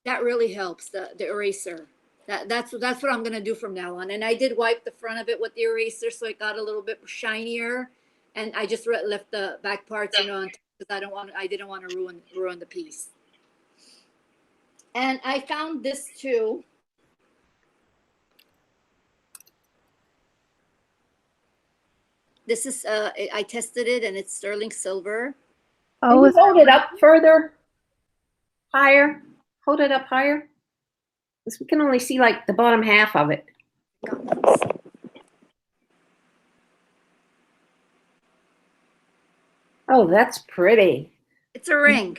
that really helps the eraser. That's what I'm gonna do from now on. And I did wipe the front of it with the eraser, so it got a little bit shinier. And I just left the back parts, on because I didn't want to ruin the piece. And I found this too. This is I tested it and it's sterling silver. Can Oh, you hold it up further? Higher? Hold it up higher? Because we can only see like the bottom half of it. Oh, that's pretty. It's a ring.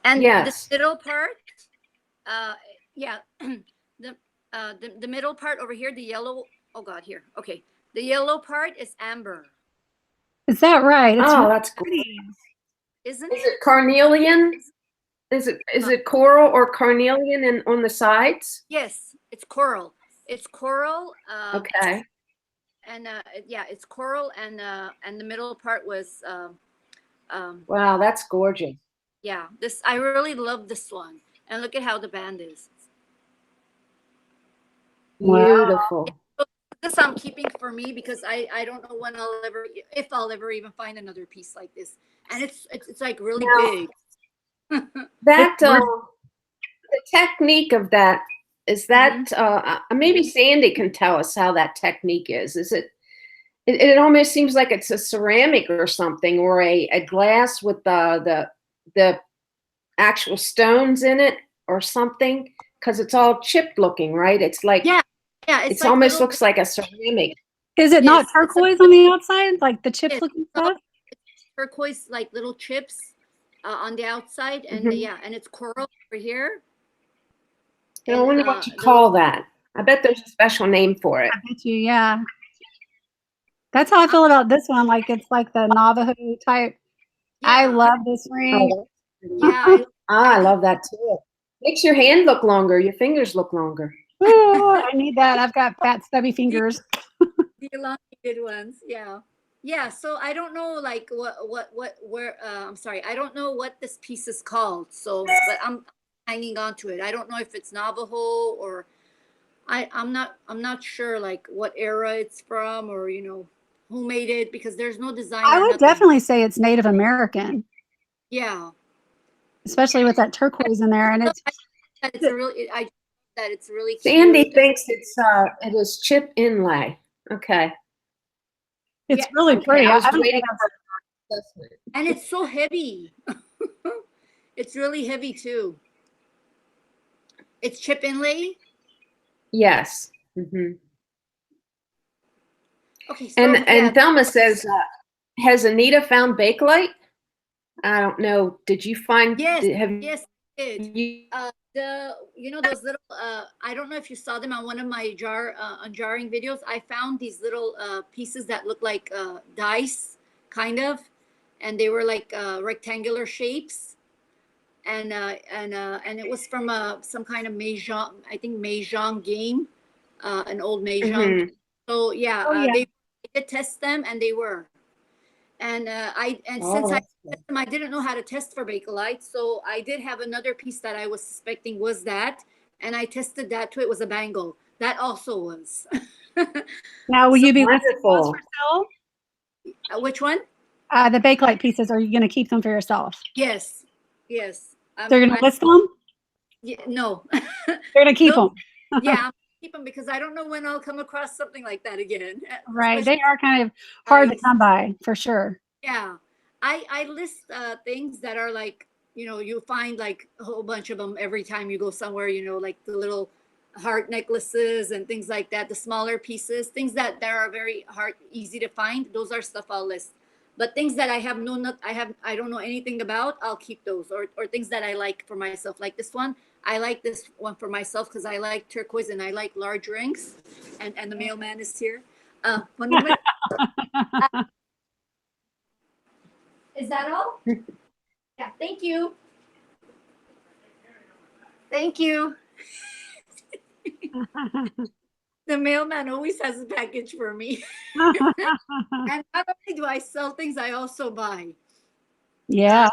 And Yes. the middle part, yeah, the middle part over here, the yellow. Oh God, here. Okay, The yellow part is amber, Is that right? It's Oh, really that's cool. pretty. isn't Is it? it carnelian? Is it coral or carnelian and on the sides? Yes, it's coral. It's coral. Okay. And yeah, it's coral, and the middle part was Wow, that's gorgeous. yeah. This I really love this one, and look at how the band is. Wow. Beautiful. This I'm keeping for me because I don't know when I'll ever, if I'll ever even find another piece like this, and it's like really Now, big. That It's the technique of that is that maybe Sandy can tell us how that technique is. Is it? It almost seems like it's a ceramic or something, or a glass with the actual stones in it or something, because it's all chipped looking, right? It's like Yeah, yeah. it's like almost little, looks like a ceramic. Is it yes, not it's turquoise on the outside, like the chip yes, looking it's all stuff? turquoise, like little chips on the outside, and Mhm. yeah, and it's coral over here. I And wonder what you call that. I bet there's a special name for it. I bet you, yeah. That's how I feel about this one. Like it's like the Navajo type. I yeah, love this ring. Oh, yeah. I love that too. Makes your hand look longer, your fingers look longer. Ooh, I need that. I've got fat, stubby fingers. The elongated ones, yeah. Yeah, so I don't know like where I'm sorry, I don't know what this piece is called. So but I'm hanging on to it. I don't know if it's Navajo or I'm not sure like what era it's from, or who made it, because there's no design I or would nothing. definitely say it's Native American, Yeah. especially with that turquoise in there. And it's That it's a really I that it's really Sandy cute. thinks it is chip inlay. Okay. it's Yeah, really Okay. pretty. I was I don't waiting think for her assessment. and it's so heavy. It's really heavy too. It's chip inlay. Yes. hmm Okay, so And yeah, Thelma says, has Anita found Bakelite? I don't know. Did you find? yes, Have yes, I did. you? Those little I don't know if you saw them on one of my jarring videos. I found these little pieces that look like dice, kind of, and they were like rectangular shapes, and it was from some kind of mahjong, I think mahjong game, an old mahjong. hmm So yeah, oh yeah. they did test them, and they were. And since Oh, I that's good. tested them, I didn't know how to test for Bakelite, so I did have another piece that I was suspecting was that, and I tested that too. It was a bangle. That also was. Now, will So you be listing those Wonderful. for sale? which one? The Bakelite pieces, are you going to keep them for yourself? Yes, yes. So you're going to list them? Yeah, no. You're going to keep No, them. yeah, I'm gonna keep them because I don't know when I'll come across something like that again. Right. Especially They are kind of hard to guys. come by for sure. Yeah, I list things that are like, you find like a whole bunch of them every time you go somewhere. Like the little heart necklaces and things like that. The smaller pieces, things that are very hard, easy to find. Those are stuff I'll list. But things that I have no, not I don't know anything about, I'll keep those. Or things that I like for myself, like this one. I like this one for myself because I like turquoise and I like large rings. And the mailman is here. One moment. Is that all? Yeah, thank you. Thank you. The mailman always has a package for me. And not only do I sell things, I also buy. Yeah.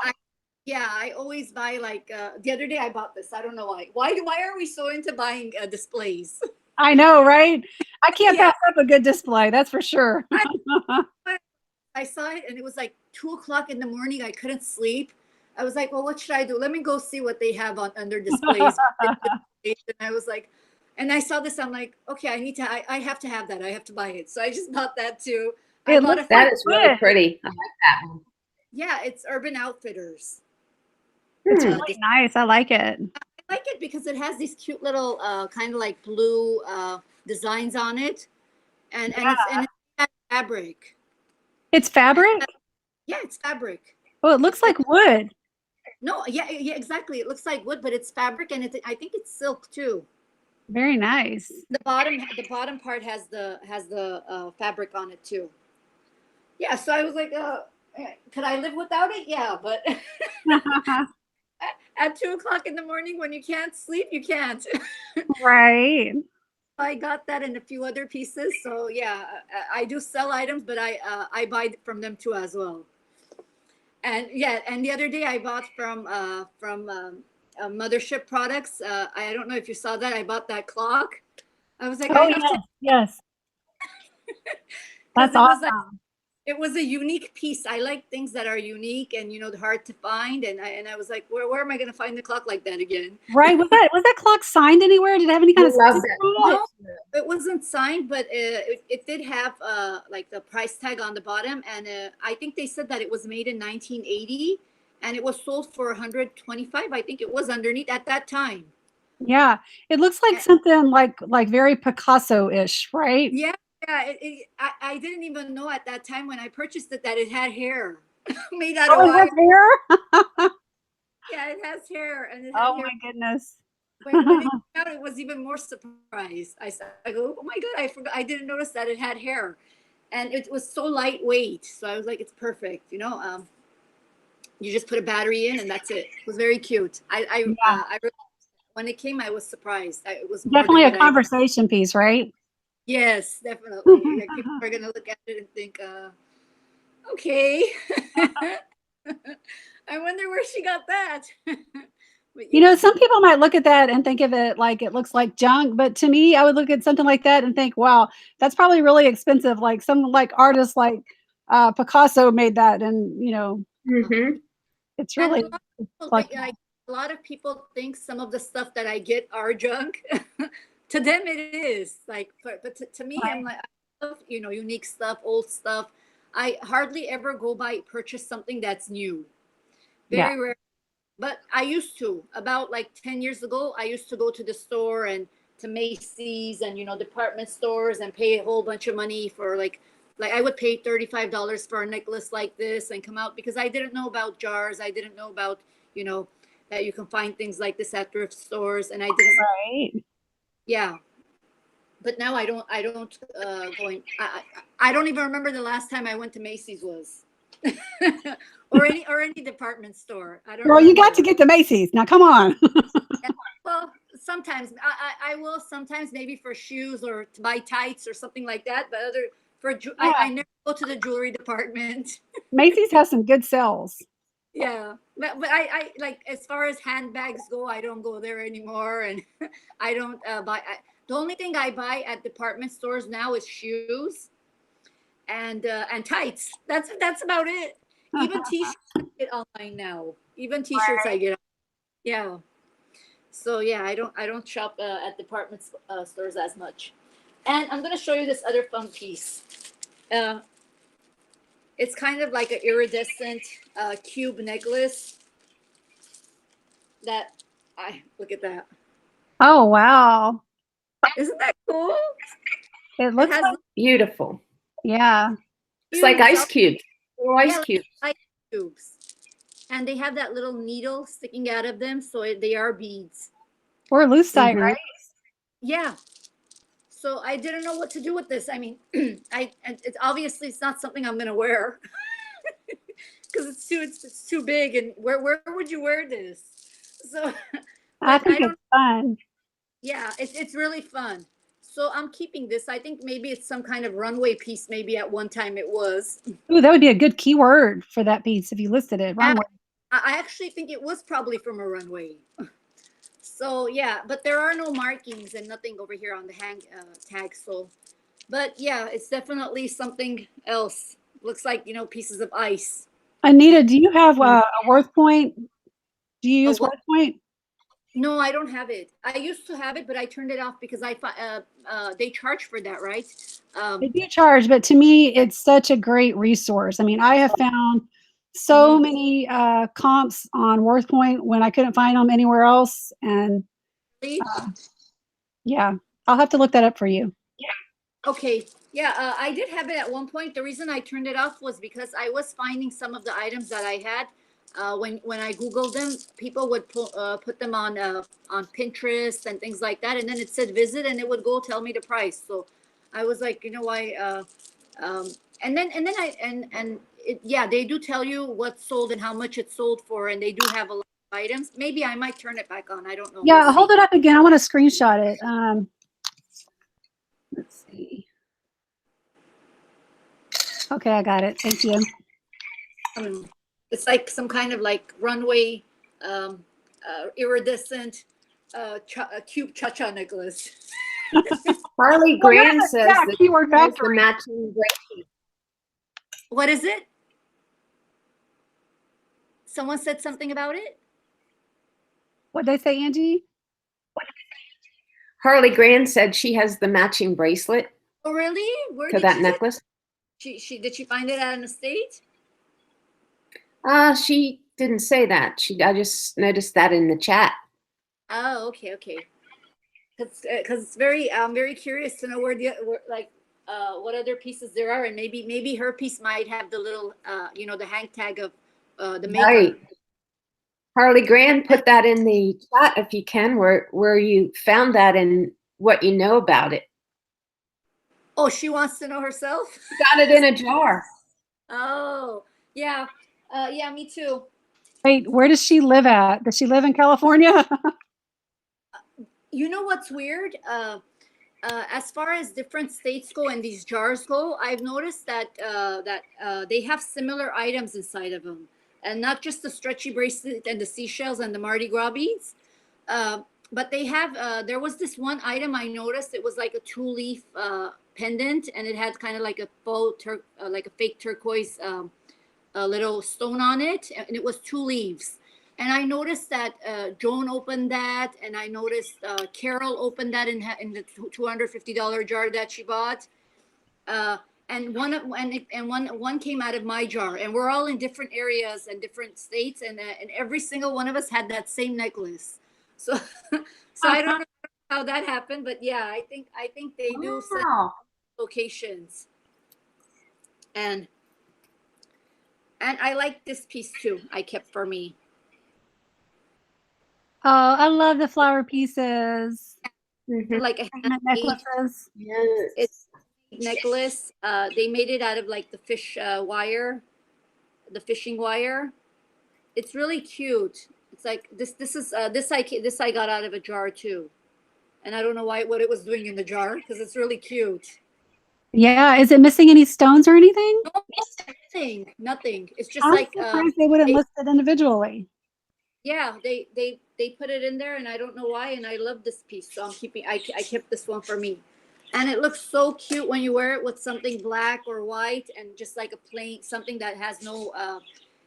I always buy like the other day I bought this. I don't know why. Why are we so into buying displays? I know, right? I can't Yeah. pass up a good display, that's for sure. I saw it and it was like 2 o'clock in the morning. I couldn't sleep. I was like, well, what should I do? Let me go see what they have on under displays. And I was like, and I saw this. I'm like, okay, I have to have that. I have to buy it. So I just bought that too. I It bought looks a, That is really good. pretty. I like that one. yeah, it's Urban Outfitters. It's Hmm. really nice. I like it. I like it because it has these cute little kind of like blue designs on it, and it's fabric. It's fabric? Yeah, it's fabric. Oh, it looks like wood. No, yeah, exactly. It looks like wood, but it's fabric, and I think it's silk too. Very nice. The bottom part has the fabric on it too. Yeah, so I was like, could I live without it? Yeah, but at 2 o'clock in the morning when you can't sleep, you can't. Right. I got that and a few other pieces. So yeah, I do sell items, but I buy from them too as well. And yeah, and the other day I bought from Mothership Products. I don't know if you saw that. I bought that clock. I was like, I Oh, have to, yes, yes. because That's awesome. it was a unique piece. I like things that are unique and hard to find. And I was like, where am I going to find the clock like that again? Right. Was that clock signed anywhere? Did it have any I kind of love sticker that. on it? No, it wasn't signed, but it did have like the price tag on the bottom, and I think they said that it was made in 1980, and it was sold for 125. I think it was underneath at that time. Yeah. It looks like And something like very Picasso-ish, right? yeah, yeah. I didn't even know at that time when I purchased it that it had hair made out of Oh, it has wire. hair? Yeah, it has hair, and it had Oh hair. my goodness. When it came out, it was even more surprised. I go, oh my god, I forgot. I didn't notice that it had hair, and it was so lightweight. So I was like, it's perfect. You just put a battery in, and that's it. It was very cute. Yeah, When it came, I was surprised. It was more than definitely a what I. conversation piece, right? Yes, definitely. Like people are gonna look at it and think, okay. I wonder where she got that. But yeah. Some people might look at that and think of it like it looks like junk, but to me, I would look at something like that and think, wow, that's probably really expensive. Like some like artists like Picasso made that, and Mm-hmm. it's And really a lot of people think, collectible. like, a lot of people think some of the stuff that I get are junk. To them, it is like, but to me, I'm Right. like, I love unique stuff, old stuff. I hardly ever go by purchase something that's new. Yeah. Very rare. But I used to about like 10 years ago. I used to go to the store and to Macy's and department stores and pay a whole bunch of money for like I would pay $35 for a necklace like this and come out because I didn't know about jars. I didn't know about you know that you can find things like this at thrift stores, and I didn't. Right. Yeah, but now I don't I don't even remember the last time I went to Macy's was. or any department store. I don't Girl, you got remember. to get to Macy's. Now, come on. Yeah, well, sometimes I will sometimes maybe for shoes or to buy tights or something like that. But I Yeah. never go to the jewelry department. Macy's has some good sales. Yeah, but I like as far as handbags go, I don't go there anymore, and I don't buy. The only thing I buy at department stores now is shoes and tights. That's about it. Even t-shirts I get online now. Even t-shirts I get. Yeah. So yeah, I don't shop at department stores as much. And I'm gonna show you this other fun piece. Uh, it's kind of like an iridescent cube necklace that I look at that. Oh, wow. Isn't that cool? It It looks has like, little yeah. It's like cubes. ice cubes. Little ice Yeah, like cubes. ice cubes, and they have that little needle sticking out of them, so they are beads. Or lucite, Mm-hmm. right? Yeah. So I didn't know what to do with this. I mean, it's obviously it's not something I'm gonna wear because it's too big, and where would you wear this? So, I but think I don't. it's fun. Yeah, it's really fun. So I'm keeping this. I think maybe it's some kind of runway piece. Maybe at one time it was. Ooh, that would be a good keyword for that piece if you listed it. Yeah, Runway. I actually think it was probably from a runway. So yeah, but there are no markings and nothing over here on the hang tag. So, but yeah, it's definitely something else. Looks like pieces of ice. Anita, do you have Mm-hmm. a worth point? Do you A use what? worth point? No, I don't have it. I used to have it, but I turned it off because they charge for that, right? They Um, do charge, but to me, it's such a great resource. I mean, I have found so mhm. many comps on WorthPoint when I couldn't find them anywhere else. And Really? yeah, I'll have to look that up for you. Okay. Yeah, I did have it at one point. The reason I turned it off was because I was finding some of the items that I had when I Googled them, people would put them on Pinterest and things like that, and then it said visit, and it would go tell me the price. So I was like, you know why? And then yeah, they do tell you what's sold and how much it's sold for, and they do have a lot of items. Maybe I might turn it back on. I don't know. Yeah, We'll hold see. it up again. I want to screenshot it. Let's see. Okay, I got it. Thank you. It's like some kind of like runway, iridescent, cube cha-cha necklace. Harley Graham says Yeah, that keyword she has the factory. matching bracelet. What is it? Someone said something about it? What'd they say, Angie? Harley Graham said she has the matching bracelet Oh, really? Where to did that she get necklace. did she find it at an estate? She didn't say that. I just noticed that in the chat. Oh, okay. Because it's very, I'm very curious to know what other pieces there are, and maybe her piece might have the little the hang tag of the maker. Right. Harley Graham, put that in the chat if you can, where you found that and what you know about it. Oh, she wants to know herself? Got it in a jar. Oh, yeah. Yeah, me too. Wait, where does she live at? Does she live in California? You know what's weird? As far as different states go and these jars go, I've noticed that they have similar items inside of them, and not just the stretchy bracelet and the seashells and the Mardi Gras beads. But they have. There was this one item I noticed. It was like a 2-leaf pendant, and it had kind of like a like a fake turquoise a little stone on it, and it was 2 leaves. And I noticed that Joan opened that, and I noticed Carol opened that in the $250 jar that she bought. And one came out of my jar, and we're all in different areas and different states, and every single one of us had that same necklace. So, so I don't know how that happened, but yeah, I think they do send Wow. locations, and I like this piece too. I kept for me. Oh, I love the flower pieces. Like a Ornament necklaces. Yes. it's necklace. They made it out of like the fish wire, the fishing wire. It's really cute. It's like this I got out of a jar too, and I don't know what it was doing in the jar because it's really cute. Yeah, is it missing any stones or anything? No, nothing. It's just I'm like surprised they wouldn't list it individually. yeah, they put it in there, and I don't know why. And I love this piece, so I'm keeping. I kept this one for me, and it looks so cute when you wear it with something black or white, and just like a plain something that has no.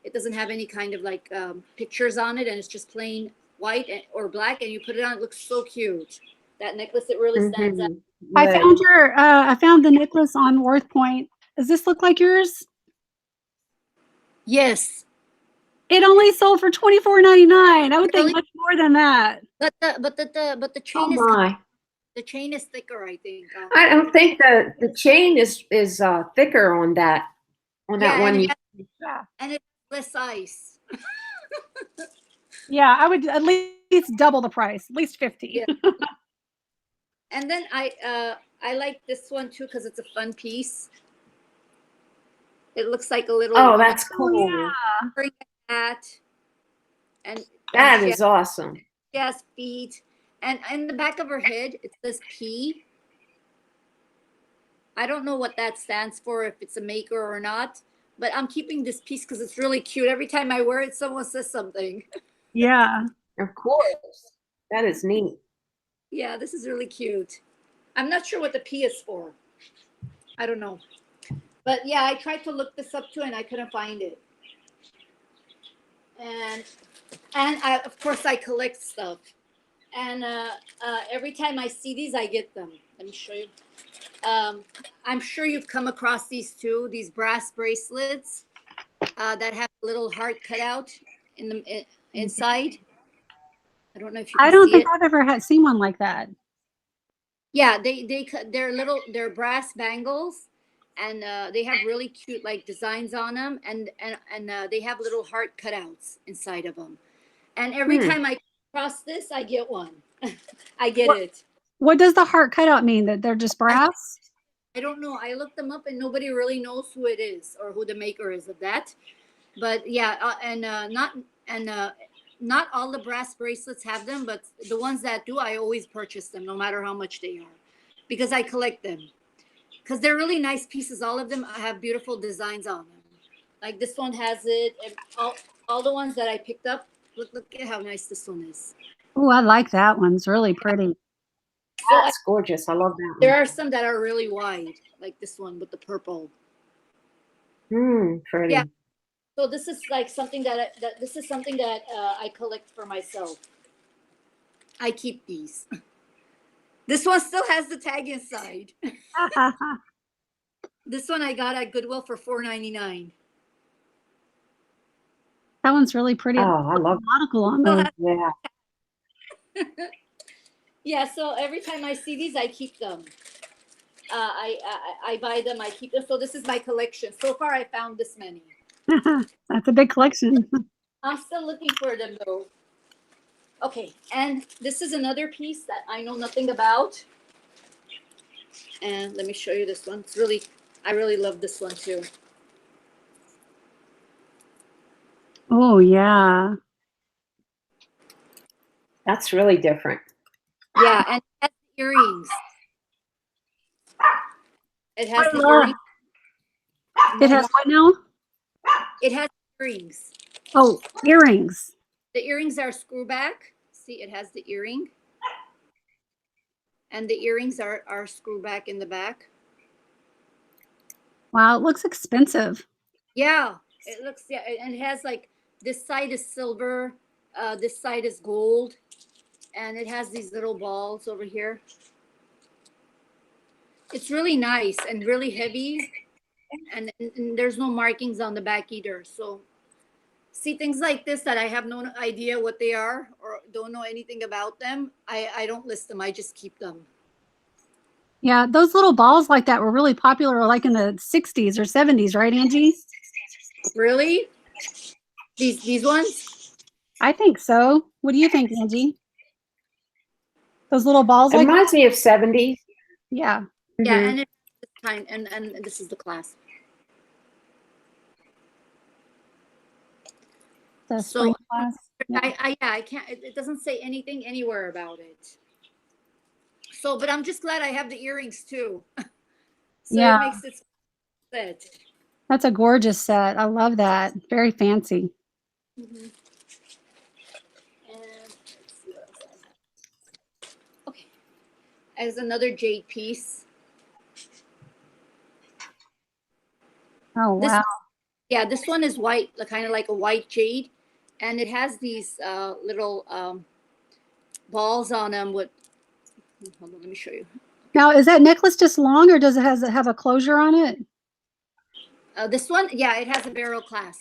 It doesn't have any kind of like pictures on it, and it's just plain white or black, and you put it on. It looks so cute. That necklace, it really stands out. I found I found the necklace on Worth Point. Does this look like yours? Yes, It only sold for $24.99. I would Really? think much more than that. but the chain Oh my! the chain is thicker, I think. I don't think the chain is thicker on that Yeah, one. and it's less size. Yeah, I would at least double the price, at least 50. Yeah. And then I like this one too because it's a fun piece. It looks like a little. Oh, that's cool. Yeah. Hat, and That she is awesome. has feet, and in the back of her head it says P. I don't know what that stands for, if it's a maker or not, but I'm keeping this piece because it's really cute. Every time I wear it, someone says something. Yeah. Of course. That is neat. Yeah, this is really cute. I'm not sure what the P is for. I don't know. But yeah, I tried to look this up too, and I couldn't find it. And of course I collect stuff. And every time I see these, I get them. Let me show you. I'm sure you've come across these too. These brass bracelets that have a little heart cut out in the inside. I don't know if you can I don't see think it. I've ever seen one like that. Yeah, they're brass bangles, and they have really cute like designs on them, and they have little heart cutouts inside of them. And every time I cross this, I get one. I get it. What does the heart cutout mean? That they're just brass? I don't know. I looked them up, and nobody really knows who it is or who the maker is of that. But yeah, not all the brass bracelets have them, but the ones that do, I always purchase them, no matter how much they are, because I collect them. Because they're really nice pieces. All of them have beautiful designs on them. Like this one has it, and all the ones that I picked up. Look at how nice this one is. Oh, I like that one. It's really pretty. So That's gorgeous. I love that there one. are some that are really wide, like this one with the purple. Pretty. Yeah. So this is like something that I collect for myself. I keep these. This one still has the tag inside. This one I got at Goodwill for $4.99. That one's really pretty. Oh, I love monocle on those. Yeah. Yeah, so every time I see these, I keep them. I buy them, I keep them. So this is my collection. So far, I found this many. That's a big collection. I'm still looking for them though. Okay, and this is another piece that I know nothing about. And let me show you this one. I really love this one too. Oh, yeah. That's really different. Yeah, and it has earrings. It has the earrings. It has what now? It has earrings. Oh, earrings. The earrings are screw back. See, it has the earring. And the earrings are screw back in the back. Wow, it looks expensive. Yeah, it looks, yeah, and it has like, this side is silver, this side is gold, and it has these little balls over here. It's really nice and really heavy, and there's no markings on the back either. So see, things like this that I have no idea what they are or don't know anything about them, I don't list them. I just keep them. Yeah, those little balls like that were really popular like in the 60s or 70s, right, Angie? Really? These ones? I think so. What do you think, Angie? Those little balls It like reminds me of 70s. Yeah. Yeah, and it's this kind, and this is the clasp. The So spring clasp. Yeah. I can't. It doesn't say anything anywhere about it. So, but I'm just glad I have the earrings too. So Yeah. it makes it set. That's a gorgeous set. I love that. Very fancy. And let's see what else I have. Okay, as another jade piece. Oh, wow. Yeah, this one is white, kind of like a white jade, and it has these little balls on them with. Hold on, let me show you. Now, is that necklace just long, or does it have a closure on it? This one, yeah, it has a barrel clasp.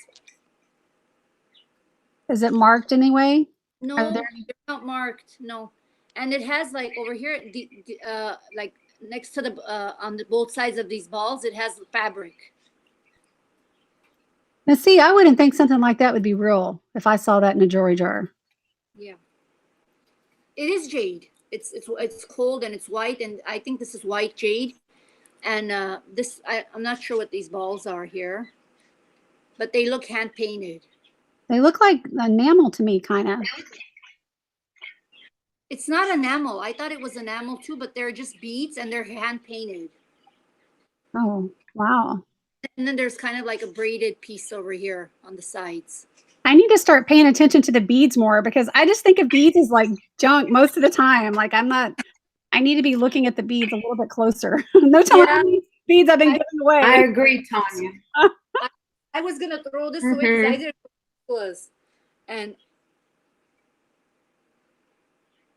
Is it marked anyway? No, they're not marked. No, and it has like over here, like next to the on the both sides of these balls, it has fabric. Now, see, I wouldn't think something like that would be real if I saw that in a jewelry jar. Yeah, it is jade. It's cold and it's white, and I think this is white jade. And I'm not sure what these balls are here, but they look hand painted. They look like enamel to me, kind of. It's not enamel. I thought it was enamel too, but they're just beads and they're hand painted. Oh, wow. And then there's kind of like a braided piece over here on the sides. I need to start paying attention to the beads more because I just think of beads as like junk most of the time. Like I need to be looking at the beads a little bit closer. No telling how many beads I've been giving away. I agree, Tonya. I was going to throw this away because I didn't know what it was. And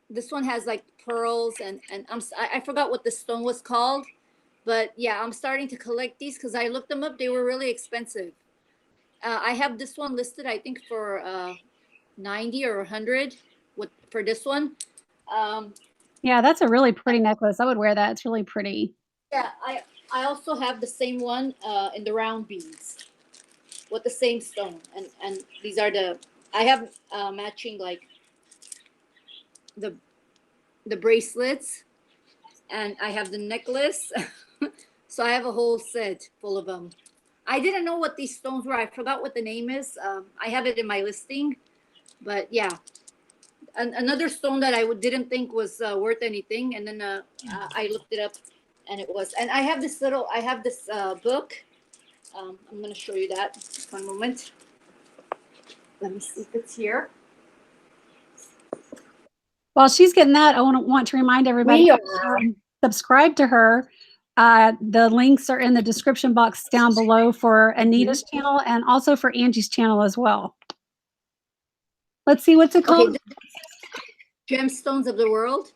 this one has like pearls and I forgot what the stone was called. But yeah, I'm starting to collect these because I looked them up. They were really expensive. I have this one listed, I think, for 90 or 100 for this one. Yeah, that's a really pretty necklace. I would wear that. It's really pretty. Yeah, I also have the same one in the round beads with the same stone, and these are the I have matching like the bracelets, and I have the necklace. So I have a whole set full of them. I didn't know what these stones were. I forgot what the name is. I have it in my listing, but yeah, another stone that didn't think was worth anything, and then I looked it up, and it was. And I have this book. I'm gonna show you that. Just one moment. Let me see if it's here. While she's getting that, I want to remind everybody We to are. subscribe to her. The links are in the description box down below for Anita's channel and also for Angie's channel as well. Let's see, what's it called? Okay, Gemstones of the World.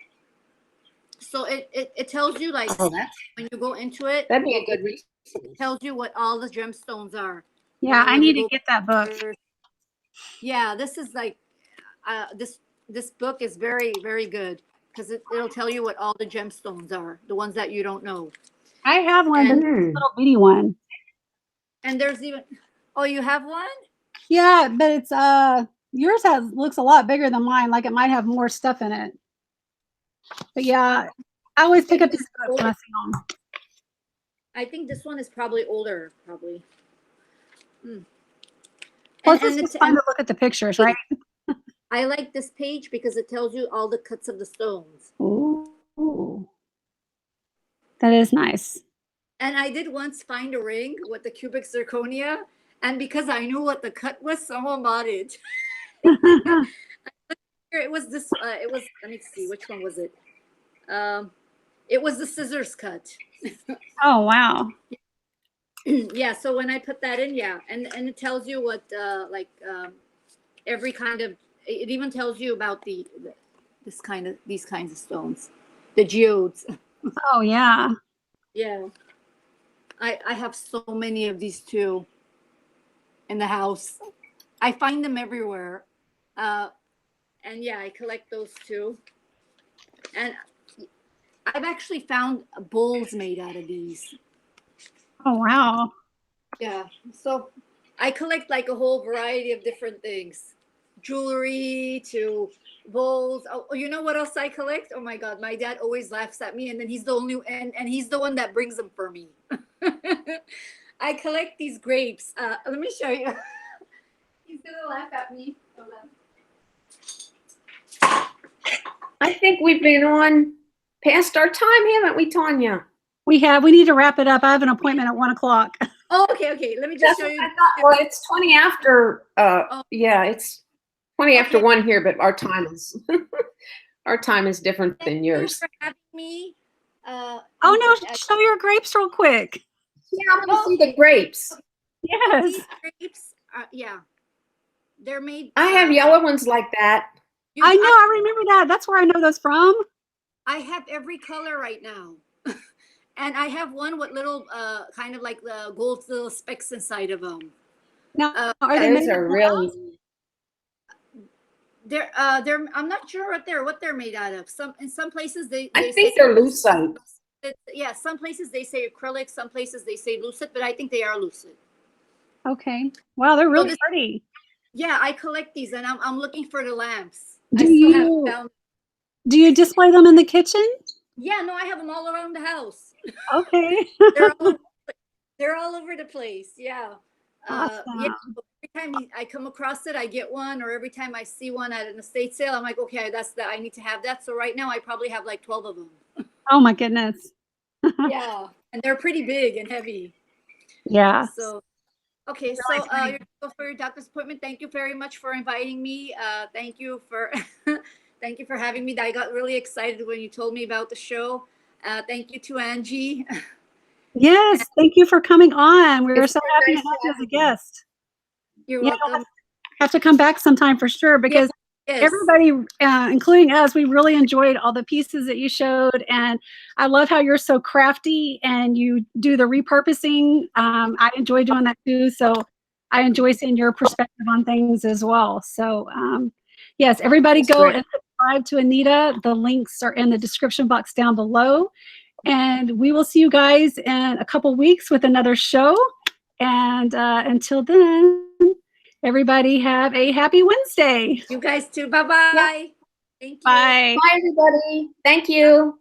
So it tells you, like, when you go into it, That'd be a good reason. it tells you what all the gemstones are. Yeah, I need to get that book. Yeah, this is like this book is very, very good because it'll tell you what all the gemstones are, the ones that you don't know. I have one, but it's a little bitty one. And there's even, oh, you have one? Yeah, but it's yours looks a lot bigger than mine, like it might have more stuff in it. But yeah, I always pick up this book when I see them. I think this one is probably older, probably. Plus, it's just fun to look at the pictures, right? I like this page because it tells you all the cuts of the stones. Ooh. That is nice. And I did once find a ring with the cubic zirconia, and because I knew what the cut was, someone bought it. It was this. It was. Let me see. Which one was it? It was the scissors cut. Oh wow. Yeah. So when I put that in, yeah, and it tells you what every kind of. It even tells you about these kinds of stones, the geodes. Oh yeah. Yeah. I have so many of these too in the house. I find them everywhere. And yeah, I collect those too. And I've actually found bowls made out of these. Oh wow. Yeah. So I collect like a whole variety of different things. Jewelry to bowls. Oh, you know what else I collect? Oh my God, my dad always laughs at me, and then he's he's the one that brings them for me. I collect these grapes. Let me show you. He's gonna laugh at me. Hold on. I think we've been on past our time, haven't we, Tonya? We have. We need to wrap it up. I have an appointment at 1 o'clock. Oh, okay. Let me just show you. Well, it's 20 after. Yeah, it's 20 after 1 here, but our time is our time is different than yours. Thank you for having me. Oh no! Show your grapes real quick. Yeah, I want to see the grapes. Yes. These grapes, yeah, they're made. I have yellow ones like that. I know. I remember that. That's where I know those from. I have every color right now. And I have one with little, kind of like the gold little specks inside of them. Now, those are really. They're. I'm not sure what they're made out of. In some places they I think they're lucite. Yeah, some places they say acrylic, some places they say lucite, but I think they are lucite. Okay. Wow, they're really pretty. Yeah, I collect these, and I'm looking for the lamps. Do you display them in the kitchen? Yeah, no, I have them all around the house. Okay. They're all over the place. Yeah. Awesome. Yeah. Every time I come across it, I get one, or every time I see one at an estate sale, I'm like, okay, I need to have that. So right now I probably have like 12 of them. Oh my goodness. Yeah. And they're pretty big and heavy. Yeah. So, okay. For your doctor's appointment, thank you very much for inviting me. Thank you for thank you for having me. I got really excited when you told me about the show. Thank you to Angie. Yes, thank you for coming on. We're so happy to have you as a guest. You're welcome. Have to come back sometime for sure, because everybody, including us, we really enjoyed all the pieces that you showed, and I love how you're so crafty and you do the repurposing. I enjoy doing that too, so I enjoy seeing your perspective on things as well. So yes, everybody go and subscribe to Anita. The links are in the description box down below. And we will see you guys in a couple weeks with another show. And until then, everybody have a happy Wednesday. You guys too. Bye-bye. Thank you. Bye. Bye, everybody. Thank you.